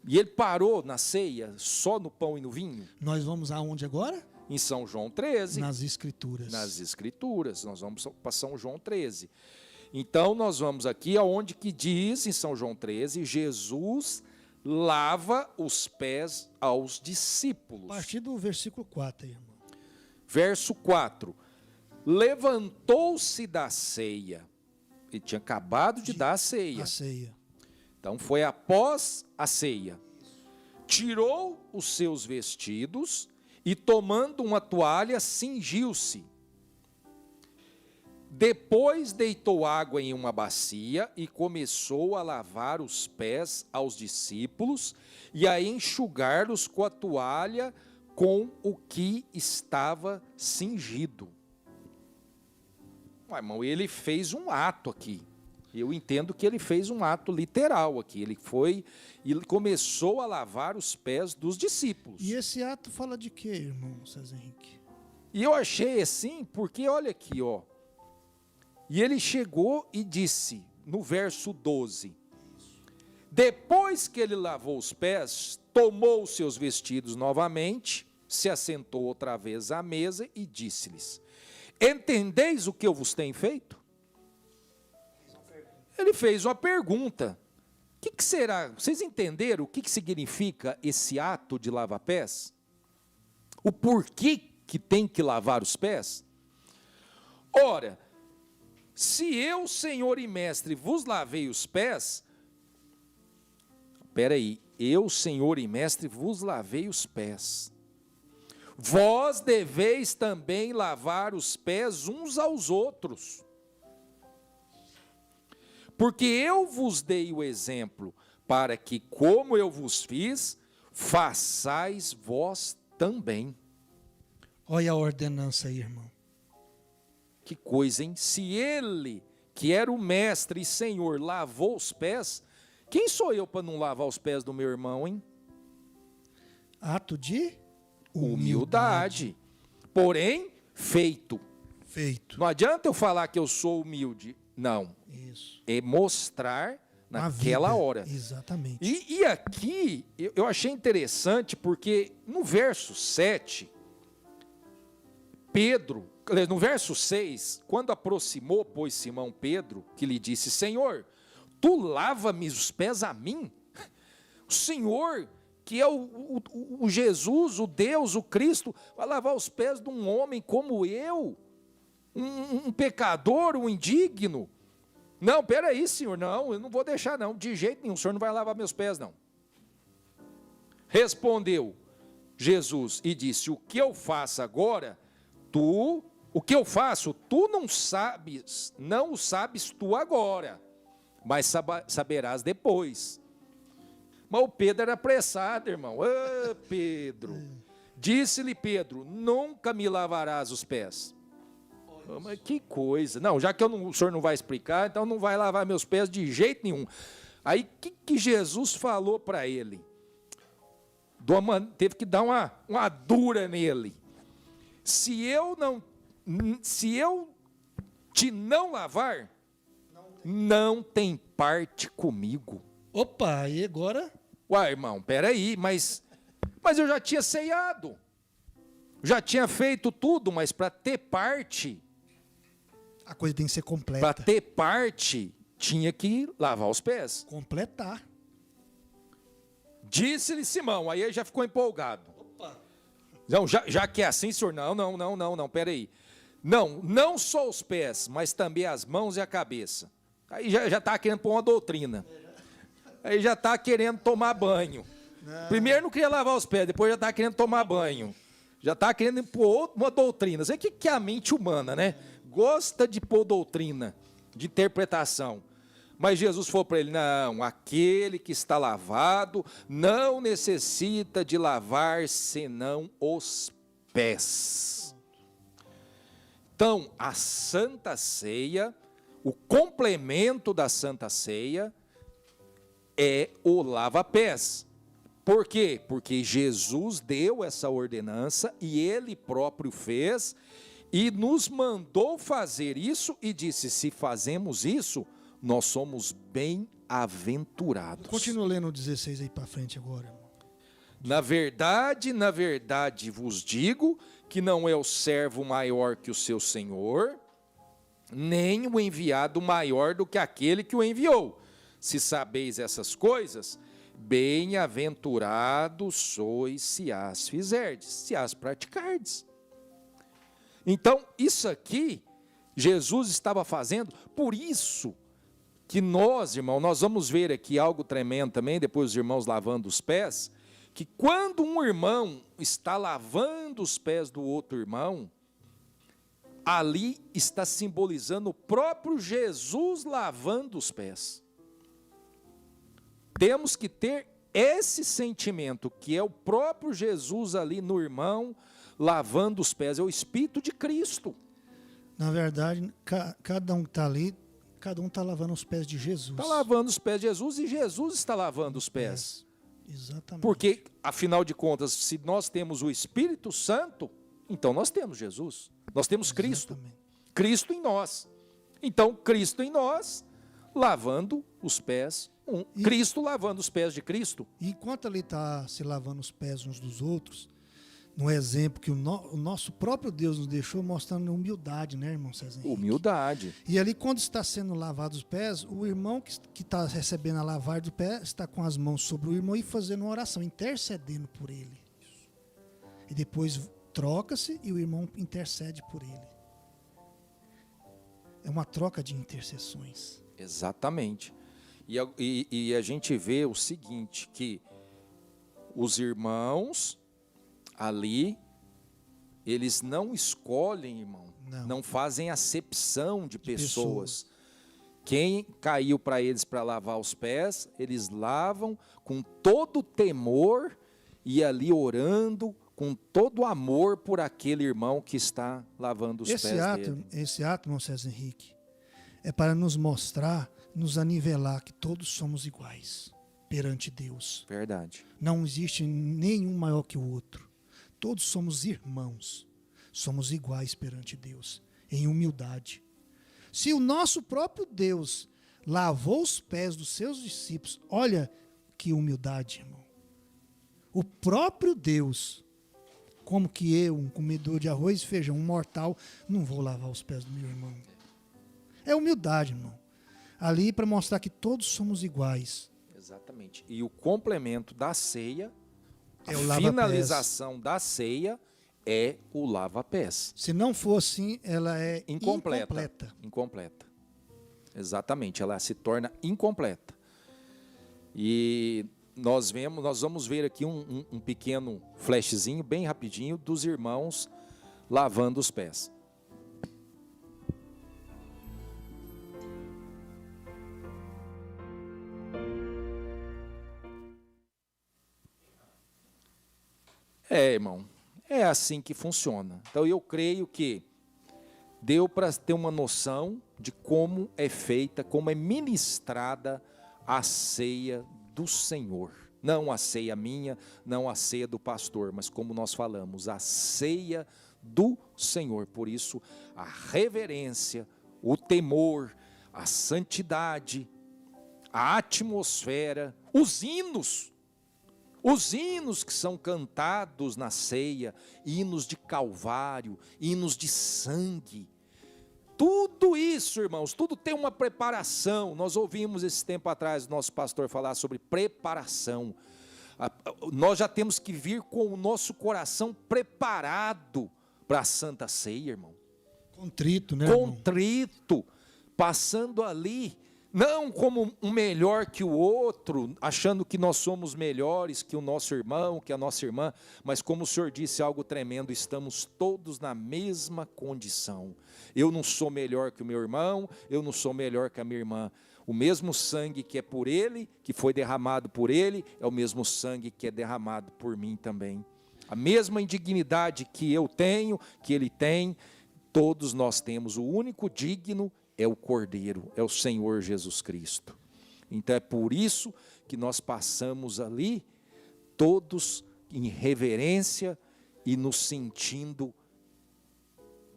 [SPEAKER 1] E ele parou na ceia só no pão e no vinho?
[SPEAKER 2] Nós vamos aonde agora?
[SPEAKER 1] Em São João 13.
[SPEAKER 2] Nas Escrituras.
[SPEAKER 1] Nas Escrituras, nós vamos para São João 13. Então, nós vamos aqui aonde que diz, em São João 13, Jesus lava os pés aos discípulos.
[SPEAKER 2] A partir do versículo 4, irmão.
[SPEAKER 1] Verso 4. Levantou-se da ceia. Ele tinha acabado de dar a ceia.
[SPEAKER 2] A ceia.
[SPEAKER 1] Então, foi após a ceia. Tirou os seus vestidos e, tomando uma toalha, cingiu-se. Depois deitou água em uma bacia e começou a lavar os pés aos discípulos e a enxugar-los com a toalha com o que estava cingido. Irmão, ele fez um ato aqui. Eu entendo que ele fez um ato literal aqui. Ele foi e começou a lavar os pés dos discípulos.
[SPEAKER 2] E esse ato fala de quê, irmão César Henrique?
[SPEAKER 1] E eu achei assim, porque olha aqui, E ele chegou e disse, no verso 12, Depois que ele lavou os pés, tomou os seus vestidos novamente, se assentou outra vez à mesa e disse-lhes: entendeis o que eu vos tenho feito? Ele fez uma pergunta. O que será? Vocês entenderam o que significa esse ato de lavar pés? O porquê que tem que lavar os pés? Ora, se eu, Senhor e Mestre, vos lavei os pés, eu, Senhor e Mestre, vos lavei os pés. Vós deveis também lavar os pés uns aos outros. Porque eu vos dei o exemplo, para que, como eu vos fiz, façais vós também.
[SPEAKER 2] Olha a ordenança aí, irmão.
[SPEAKER 1] Que coisa, hein? Se ele, que era o mestre e senhor, lavou os pés, quem sou eu para não lavar os pés do meu irmão, hein?
[SPEAKER 2] Ato de
[SPEAKER 1] humildade. Porém, feito.
[SPEAKER 2] Feito.
[SPEAKER 1] Não adianta eu falar que eu sou humilde. Não.
[SPEAKER 2] Isso.
[SPEAKER 1] É mostrar naquela
[SPEAKER 2] vida.
[SPEAKER 1] hora.
[SPEAKER 2] Exatamente.
[SPEAKER 1] E aqui, eu achei interessante, porque no verso 7, Pedro, no verso 6, quando aproximou, pois, Simão Pedro, que lhe disse: Senhor, tu lava-me os pés a mim? O Senhor, que é o Jesus, o Deus, o Cristo, vai lavar os pés de um homem como eu, um pecador, um indigno? Não, peraí, Senhor, não, eu não vou deixar não, de jeito nenhum, o Senhor não vai lavar meus pés não. Respondeu Jesus e disse: o que eu faço agora, o que eu faço, tu não sabes, não o sabes tu agora, mas saberás depois. Mas o Pedro era apressado, irmão. Pedro. Disse-lhe Pedro: nunca me lavarás os pés. Mas que coisa. Não, já que o senhor não vai explicar, então não vai lavar meus pés de jeito nenhum. Aí o que Jesus falou para ele? Teve que dar uma dura nele. Se eu te não lavar, não tem parte comigo.
[SPEAKER 2] Opa, e agora?
[SPEAKER 1] Uai, irmão, peraí, mas eu já tinha ceiado. Já tinha feito tudo, mas para ter parte...
[SPEAKER 2] A coisa tem que ser completa.
[SPEAKER 1] Para ter parte, tinha que lavar os pés.
[SPEAKER 2] Completar.
[SPEAKER 1] Disse-lhe Simão, aí ele já ficou empolgado.
[SPEAKER 2] Opa.
[SPEAKER 1] Não, já que é assim, senhor, não, peraí. Não só os pés, mas também as mãos e a cabeça. Aí já está querendo pôr uma doutrina. Aí já está querendo tomar banho. Não. Primeiro não queria lavar os pés, depois já está querendo tomar banho. Já está querendo pôr uma doutrina. Sei que é a mente humana, né? Gosta de pôr doutrina, de interpretação. Mas Jesus falou para ele: não, aquele que está lavado não necessita de lavar senão os pés. Então, a Santa Ceia, o complemento da Santa Ceia é o lava-pés. Por quê? Porque Jesus deu essa ordenança e ele próprio fez e nos mandou fazer isso e disse: se fazemos isso, nós somos bem-aventurados.
[SPEAKER 2] Continua lendo o 16 aí para frente agora, irmão.
[SPEAKER 1] Na verdade vos digo que não é o servo maior que o seu senhor, nem o enviado maior do que aquele que o enviou. Se sabeis essas coisas, bem-aventurados sois se as fizerdes, se as praticardes. Então, isso aqui, Jesus estava fazendo, por isso que nós, irmão, nós vamos ver aqui algo tremendo também, depois os irmãos lavando os pés, que quando um irmão está lavando os pés do outro irmão, ali está simbolizando o próprio Jesus lavando os pés. Temos que ter esse sentimento, que é o próprio Jesus ali no irmão, lavando os pés, é o Espírito de Cristo.
[SPEAKER 2] Na verdade, cada um que está ali, cada um está lavando os pés de Jesus.
[SPEAKER 1] Está lavando os pés de Jesus e Jesus está lavando os pés.
[SPEAKER 2] Exatamente.
[SPEAKER 1] Porque, afinal de contas, se nós temos o Espírito Santo, então nós temos Jesus. Nós temos Cristo.
[SPEAKER 2] Exatamente.
[SPEAKER 1] Cristo em nós. Então, Cristo em nós, lavando os pés, Cristo lavando os pés de Cristo.
[SPEAKER 2] E enquanto ele está se lavando os pés uns dos outros, no exemplo que o nosso próprio Deus nos deixou, mostrando humildade, né, irmão César Henrique?
[SPEAKER 1] Humildade.
[SPEAKER 2] E ali, quando está sendo lavado os pés, o irmão que está recebendo a lavagem do pé está com as mãos sobre o irmão e fazendo uma oração, intercedendo por ele. E depois troca-se e o irmão intercede por ele. É uma troca de intercessões.
[SPEAKER 1] Exatamente. E a gente vê o seguinte, que os irmãos ali, eles não escolhem, irmão, não fazem acepção de pessoas. Quem caiu para eles para lavar os pés, eles lavam com todo temor e ali orando, com todo amor por aquele irmão que está lavando os pés dele.
[SPEAKER 2] Esse ato, irmão César Henrique, é para nos mostrar, nos anivelar que todos somos iguais perante Deus.
[SPEAKER 1] Verdade.
[SPEAKER 2] Não existe nenhum maior que o outro. Todos somos irmãos. Somos iguais perante Deus, em humildade. Se o nosso próprio Deus lavou os pés dos seus discípulos, olha que humildade, irmão. O próprio Deus, como que eu, um comedor de arroz e feijão, um mortal, não vou lavar os pés do meu irmão. É humildade, irmão. Ali para mostrar que todos somos iguais.
[SPEAKER 1] Exatamente. E o complemento da ceia,
[SPEAKER 2] É o
[SPEAKER 1] a
[SPEAKER 2] lava-pés.
[SPEAKER 1] finalização da ceia é o lava-pés.
[SPEAKER 2] Se não for assim, ela é
[SPEAKER 1] Incompleta. Incompleta. Exatamente, ela se torna incompleta. E nós vamos ver aqui um pequeno flashzinho, bem rapidinho, dos irmãos lavando os pés. Irmão, é assim que funciona. Então eu creio que deu para ter uma noção de como é feita, como é ministrada a ceia do Senhor. Não a ceia minha, não a ceia do pastor, mas como nós falamos, a ceia do Senhor. Por isso, a reverência, o temor, a santidade, a atmosfera, os hinos que são cantados na ceia, hinos de calvário, hinos de sangue, tudo isso, irmãos, tudo tem uma preparação. Nós ouvimos esse tempo atrás o nosso pastor falar sobre preparação. Nós já temos que vir com o nosso coração preparado para a Santa Ceia, irmão.
[SPEAKER 2] Contrito, né, irmão?
[SPEAKER 1] Contrito, passando ali, não como um melhor que o outro, achando que nós somos melhores que o nosso irmão, que a nossa irmã, mas como o Senhor disse algo tremendo, estamos todos na mesma condição. Eu não sou melhor que o meu irmão, eu não sou melhor que a minha irmã. O mesmo sangue que é por ele, que foi derramado por ele, é o mesmo sangue que é derramado por mim também. A mesma indignidade que eu tenho, que ele tem, todos nós temos. O único digno é o Cordeiro, é o Senhor Jesus Cristo. Então é por isso que nós passamos ali, todos em reverência e nos sentindo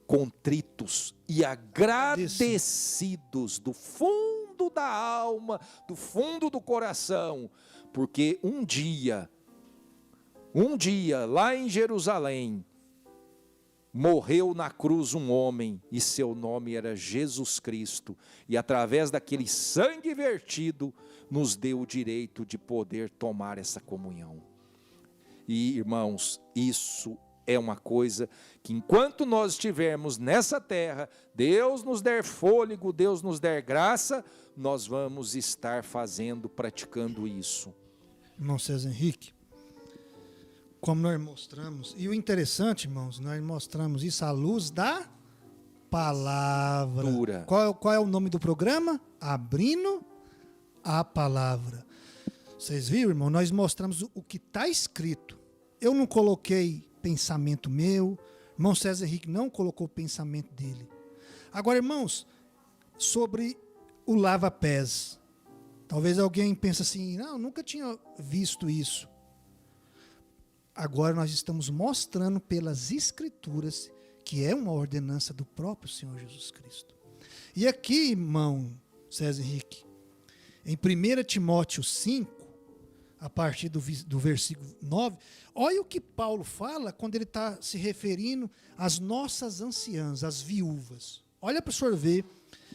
[SPEAKER 1] contritos e agradecidos do fundo da alma, do fundo do coração, porque um dia, lá em Jerusalém, morreu na cruz um homem, e seu nome era Jesus Cristo, e através daquele sangue vertido, nos deu o direito de poder tomar essa comunhão. E irmãos, isso é uma coisa que enquanto nós estivermos nessa terra, Deus nos der fôlego, Deus nos der graça, nós vamos estar praticando isso.
[SPEAKER 2] Irmão César Henrique, como nós mostramos, e o interessante, irmãos, nós mostramos isso à luz da palavra. Qual é o nome do programa? Abrindo a palavra. Vocês viram, irmão? Nós mostramos o que está escrito. Eu não coloquei pensamento meu, irmão César Henrique não colocou o pensamento dele. Agora, irmãos, sobre o lava-pés. Talvez alguém pense assim, não, nunca tinha visto isso. Agora nós estamos mostrando pelas Escrituras que é uma ordenança do próprio Senhor Jesus Cristo. E aqui, irmão César Henrique, em 1 Timóteo 5, a partir do versículo 9, olha o que Paulo fala quando ele está se referindo às nossas anciãs, às viúvas. Olha para o senhor ver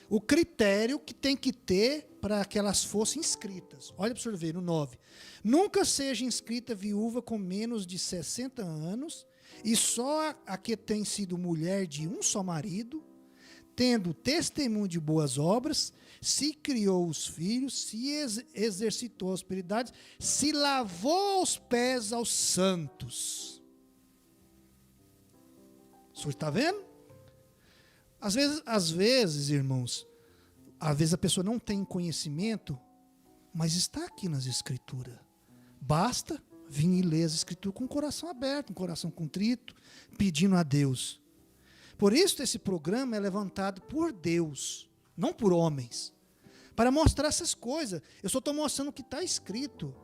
[SPEAKER 2] o critério que tem que ter para que elas fossem inscritas. Olha para o senhor ver no 9. Nunca seja inscrita viúva com menos de 60 anos, e só a que tem sido mulher de um só marido, tendo testemunho de boas obras, se criou os filhos, se exercitou a hospitalidade, se lavou os pés aos santos. O senhor está vendo? Às vezes, irmãos, às vezes a pessoa não tem conhecimento, mas está aqui nas Escrituras. Basta vir e ler as Escrituras com o coração aberto, com o coração contrito, pedindo a Deus. Por isso esse programa é levantado por Deus, não por homens, para mostrar essas coisas. Eu só estou mostrando o que está escrito.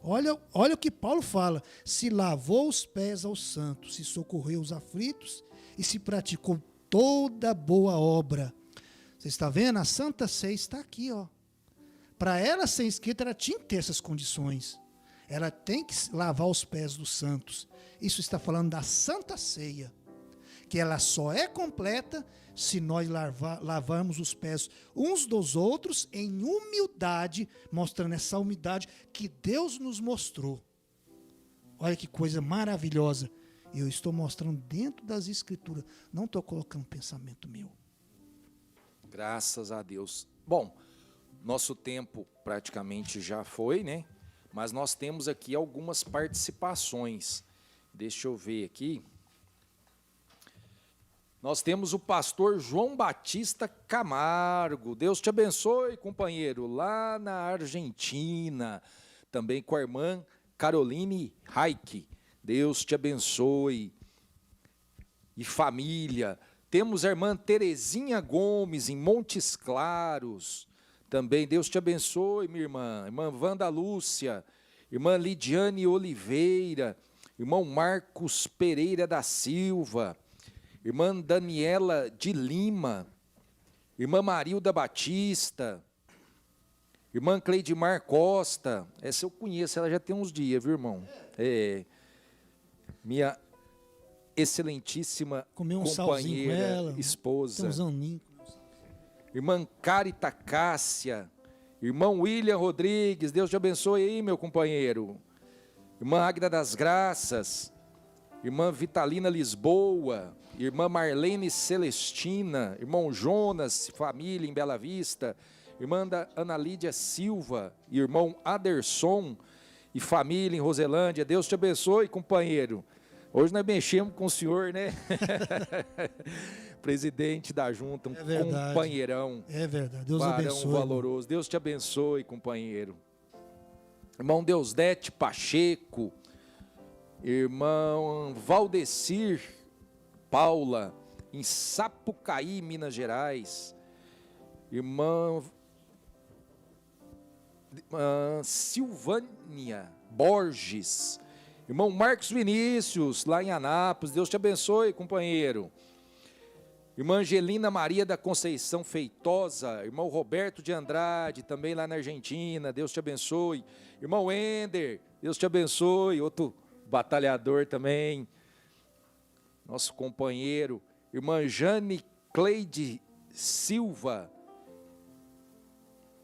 [SPEAKER 2] Olha o que Paulo fala: se lavou os pés aos santos, se socorreu os aflitos e se praticou toda boa obra. Você está vendo? A Santa Ceia está aqui, ó. Para ela ser inscrita, ela tinha que ter essas condições. Ela tem que lavar os pés dos santos. Isso está falando da Santa Ceia, que ela só é completa se nós lavarmos os pés uns dos outros em humildade, mostrando essa humildade que Deus nos mostrou. Olha que coisa maravilhosa. Eu estou mostrando dentro das Escrituras, não estou colocando pensamento meu.
[SPEAKER 1] Graças a Deus. Bom, nosso tempo praticamente já foi, né? Mas nós temos aqui algumas participações. Deixa eu ver aqui. Nós temos o pastor João Batista Camargo. Deus te abençoe, companheiro, lá na Argentina. Também com a irmã Caroline Raik. Deus te abençoe. E família. Temos a irmã Terezinha Gomes, em Montes Claros. Também Deus te abençoe, minha irmã. Irmã Wanda Lúcia. Irmã Lidiane Oliveira. Irmão Marcos Pereira da Silva. Irmã Daniela de Lima. Irmã Marilda Batista. Irmã Cleidimar Costa. Essa eu conheço, ela já tem uns dias, viu, irmão? Minha excelentíssima companheira, esposa. Irmã Carita Cássia. Irmão William Rodrigues. Deus te abençoe aí, meu companheiro. Irmã Águida das Graças. Irmã Vitalina Lisboa. Irmã Marlene Celestina. Irmão Jonas, família em Bela Vista. Irmã Ana Lídia Silva. Irmão Aderson e família em Roselândia. Deus te abençoe, companheiro. Hoje nós mexemos com o senhor, né? Presidente da junta, companheirão.
[SPEAKER 2] É verdade, Deus abençoe.
[SPEAKER 1] Valoroso. Deus te abençoe, companheiro. Irmão Deusdete Pacheco. Irmão Valdecir Paula, em Sapucaí, Minas Gerais. Irmã Silvânia Borges. Irmão Marcos Vinícius, lá em Anápolis. Deus te abençoe, companheiro. Irmã Angelina Maria da Conceição Feitosa. Irmão Roberto de Andrade, também lá na Argentina. Deus te abençoe. Irmão Ender, Deus te abençoe. Outro batalhador também. Nosso companheiro. Irmã Jane Cleide Silva,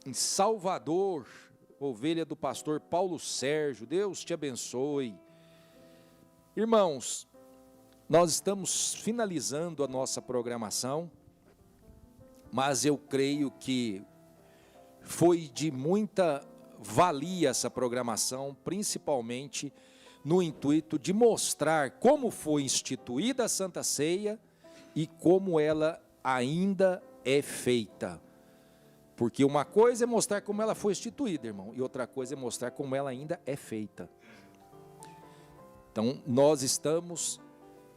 [SPEAKER 1] em Salvador. Ovelha do pastor Paulo Sérgio. Deus te abençoe. Irmãos, nós estamos finalizando a nossa programação, mas eu creio que foi de muita valia essa programação, principalmente no intuito de mostrar como foi instituída a Santa Ceia e como ela ainda é feita. Porque uma coisa é mostrar como ela foi instituída, irmão, e outra coisa é mostrar como ela ainda é feita. Então, nós estamos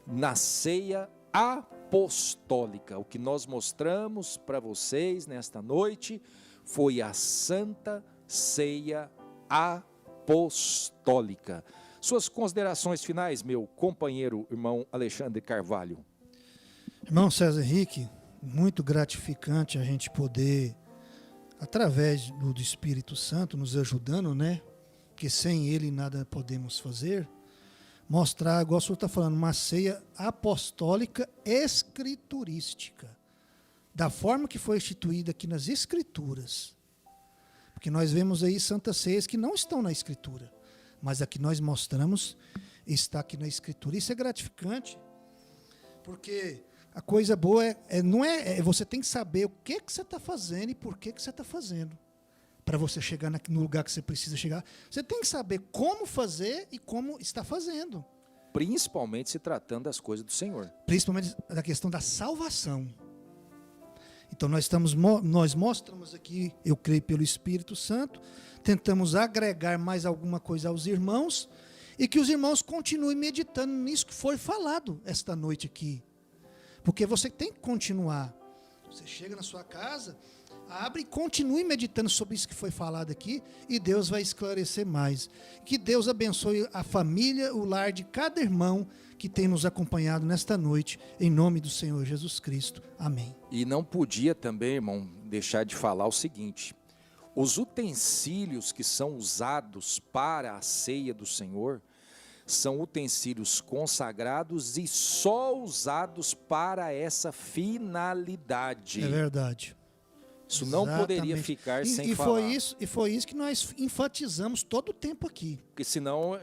[SPEAKER 1] na ceia apostólica. O que nós mostramos para vocês nesta noite foi a Santa Ceia Apostólica. Suas considerações finais, meu companheiro, irmão Alexandre Carvalho.
[SPEAKER 2] Irmão César Henrique, muito gratificante a gente poder através do Espírito Santo nos ajudando, né? Que sem Ele nada podemos fazer. Mostrar, igual o senhor está falando, uma ceia apostólica escriturística. Da forma que foi instituída aqui nas Escrituras. Porque nós vemos aí santas ceias que não estão na Escritura. Mas a que nós mostramos está aqui na Escritura. Isso é gratificante. Porque a coisa boa você tem que saber o que você está fazendo e por que você está fazendo. Para você chegar no lugar que você precisa chegar. Você tem que saber como fazer e como está fazendo.
[SPEAKER 1] Principalmente se tratando das coisas do Senhor.
[SPEAKER 2] Principalmente da questão da salvação. Então nós mostramos aqui, eu creio pelo Espírito Santo, tentamos agregar mais alguma coisa aos irmãos e que os irmãos continuem meditando nisso que foi falado esta noite aqui. Porque você tem que continuar. Você chega na sua casa, abre e continue meditando sobre isso que foi falado aqui e Deus vai esclarecer mais. Que Deus abençoe a família, o lar de cada irmão que tem nos acompanhado nesta noite, em nome do Senhor Jesus Cristo. Amém.
[SPEAKER 1] E não podia também, irmão, deixar de falar o seguinte: os utensílios que são usados para a ceia do Senhor são utensílios consagrados e só usados para essa finalidade.
[SPEAKER 2] É verdade.
[SPEAKER 1] Isso não poderia ficar sem falar.
[SPEAKER 2] Foi isso que nós enfatizamos todo o tempo aqui.
[SPEAKER 1] Porque senão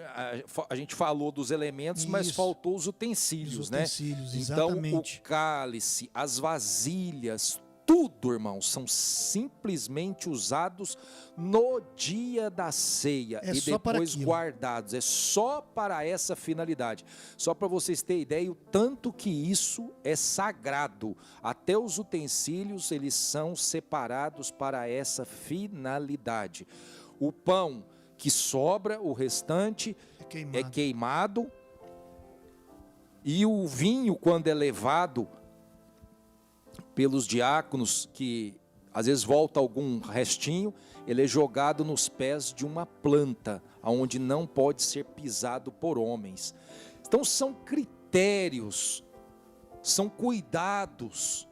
[SPEAKER 1] a gente falou dos elementos, mas faltou os utensílios, né?
[SPEAKER 2] Exatamente.
[SPEAKER 1] Então, o cálice, as vasilhas, tudo, irmãos, são simplesmente usados no dia da ceia e depois guardados. É só para essa finalidade. Só para vocês terem ideia, o tanto que isso é sagrado. Até os utensílios, eles são separados para essa finalidade. O pão que sobra, o restante é queimado. E o vinho, quando é levado pelos diáconos, que às vezes volta algum restinho, ele é jogado nos pés de uma planta, onde não pode ser pisado por homens. Então são critérios, são cuidados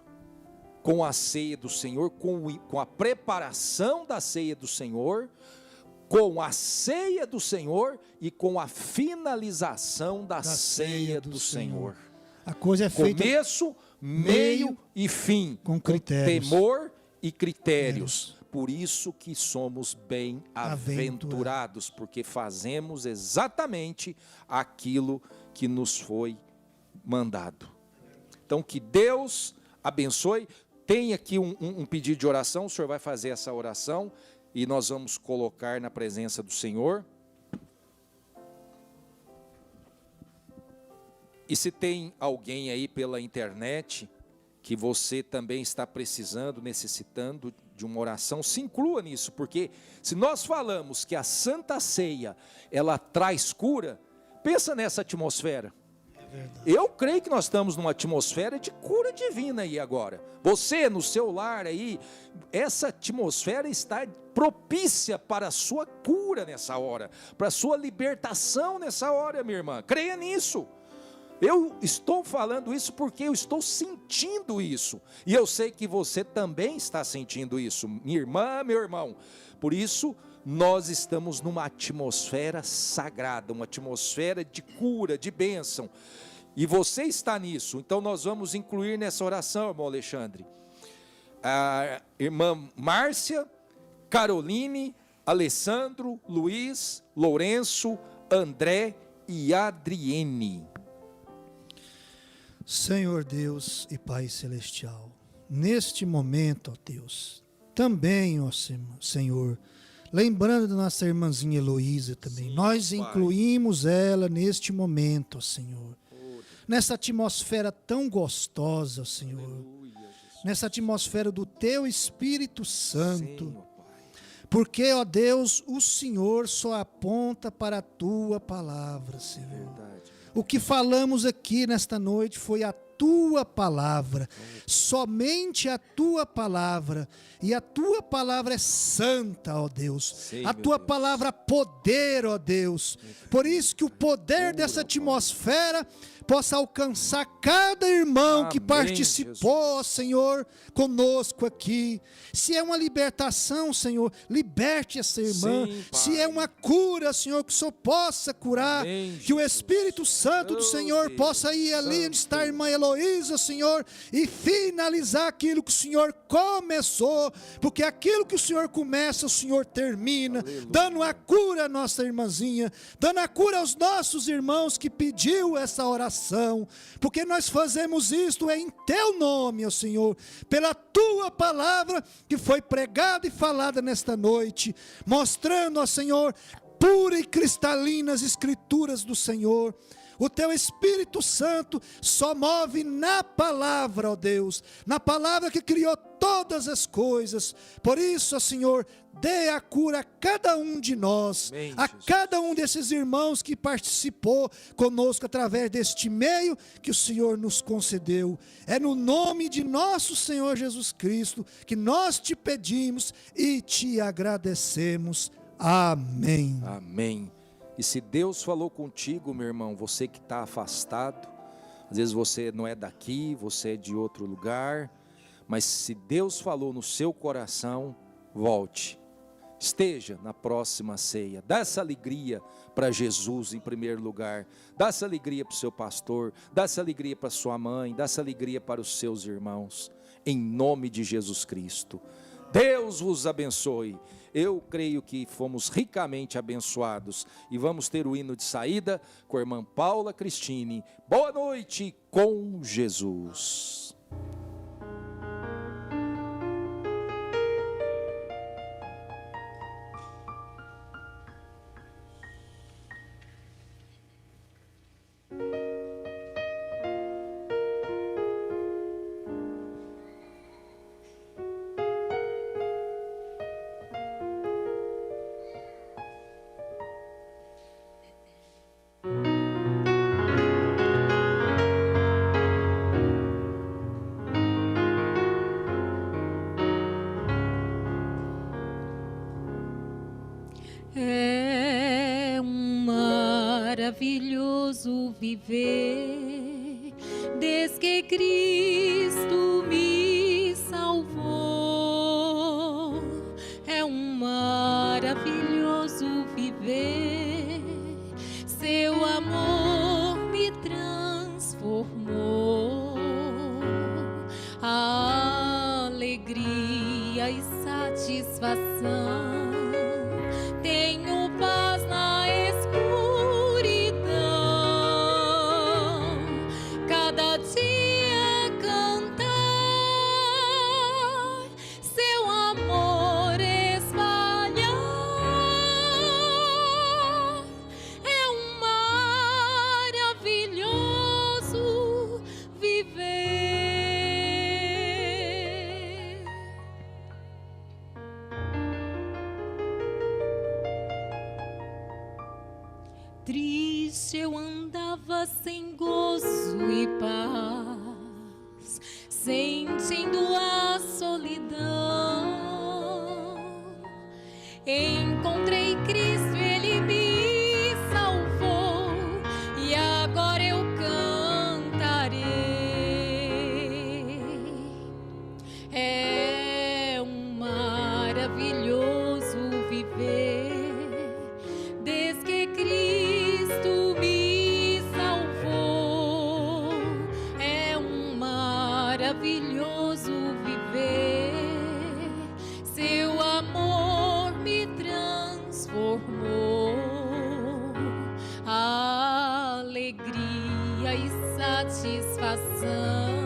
[SPEAKER 1] com a ceia do Senhor, com a preparação da ceia do Senhor, com a ceia do Senhor e com a finalização da ceia do Senhor.
[SPEAKER 2] A coisa é feita
[SPEAKER 1] começo, meio e fim,
[SPEAKER 2] com critérios,
[SPEAKER 1] temor e critérios. Por isso que somos bem-aventurados, porque fazemos exatamente aquilo que nos foi mandado. Então, que Deus abençoe. Tem aqui um pedido de oração, o senhor vai fazer essa oração e nós vamos colocar na presença do Senhor. E se tem alguém aí pela internet que você também está precisando, necessitando de uma oração, se inclua nisso, porque se nós falamos que a Santa Ceia, ela traz cura, pensa nessa atmosfera. Eu creio que nós estamos numa atmosfera de cura divina aí agora. Você no seu lar aí, essa atmosfera está propícia para a sua cura nessa hora, para a sua libertação nessa hora, minha irmã. Creia nisso. Eu estou falando isso porque eu estou sentindo isso. E eu sei que você também está sentindo isso, minha irmã, meu irmão. Por isso, nós estamos numa atmosfera sagrada, uma atmosfera de cura, de bênção. E você está nisso. Então, nós vamos incluir nessa oração, irmão Alexandre, a irmã Márcia, Caroline, Alessandro, Luiz, Lourenço, André e Adriene.
[SPEAKER 2] Senhor Deus e Pai Celestial, neste momento, ó Deus, também, ó Senhor, lembrando da nossa irmãzinha Heloísa também, sim, nós incluímos ela neste momento, ó Senhor, nessa atmosfera tão gostosa, ó Senhor, aleluia, nessa atmosfera do Teu Espírito Santo, sim, porque, ó Deus, o Senhor só aponta para a Tua palavra, Senhor. Verdade. O que falamos aqui nesta noite foi a tua palavra, somente a tua palavra, e a tua palavra é santa, ó Deus,
[SPEAKER 1] Sim,
[SPEAKER 2] a tua palavra é poder, ó Deus, por isso que o poder dessa atmosfera possa alcançar cada irmão que
[SPEAKER 1] Amém,
[SPEAKER 2] participou, ó Senhor, conosco aqui. Se é uma libertação, Senhor, liberte essa irmã.
[SPEAKER 1] Sim, Pai.
[SPEAKER 2] Se é uma cura, Senhor, que o Senhor possa curar,
[SPEAKER 1] Amém,
[SPEAKER 2] que o
[SPEAKER 1] Jesus.
[SPEAKER 2] Espírito Santo do
[SPEAKER 1] Oh,
[SPEAKER 2] Senhor
[SPEAKER 1] Deus
[SPEAKER 2] possa ir ali onde está a
[SPEAKER 1] Santo.
[SPEAKER 2] irmã Heloísa, Senhor, e finalizar aquilo que o Senhor começou, porque aquilo que o Senhor começa, o Senhor termina,
[SPEAKER 1] Aleluia.
[SPEAKER 2] dando a cura à nossa irmãzinha, dando a cura aos nossos irmãos que pediu essa oração, porque nós fazemos isto em teu nome, ó Senhor, pela tua palavra que foi pregada e falada nesta noite, mostrando, ó Senhor, pura e cristalina as escrituras do Senhor. O teu Espírito Santo só move na palavra, ó Deus, na palavra que criou todas as coisas. Por isso, ó Senhor, dê a cura a cada um de nós,
[SPEAKER 1] Amém,
[SPEAKER 2] a
[SPEAKER 1] Jesus.
[SPEAKER 2] cada um desses irmãos que participou conosco através deste meio que o Senhor nos concedeu. É no nome de nosso Senhor Jesus Cristo que nós te pedimos e te agradecemos. Amém.
[SPEAKER 1] Amém. E se Deus falou contigo, meu irmão, você que está afastado, às vezes você não é daqui, você é de outro lugar, mas se Deus falou no seu coração, volte. Esteja na próxima ceia. Dá essa alegria para Jesus em primeiro lugar. Dá essa alegria para o seu pastor. Dá essa alegria para sua mãe. Dá essa alegria para os seus irmãos. Em nome de Jesus Cristo. Deus vos abençoe. Eu creio que fomos ricamente abençoados. E vamos ter o hino de saída com a irmã Paula Cristine. Boa noite com Jesus.
[SPEAKER 3] É maravilhoso viver desde que Cristo me salvou. É maravilhoso viver, seu amor me transformou. A alegria e satisfação. Tenho paz na escuridão, cada dia cantar seu amor espalhar. É maravilhoso viver. Triste eu andava sem gozo e paz, sentindo a solidão. Encontrei Cristo, Ele me salvou, e agora eu cantarei. É maravilhoso viver desde que Cristo me salvou. É maravilhoso viver, seu amor me transformou. A alegria e satisfação.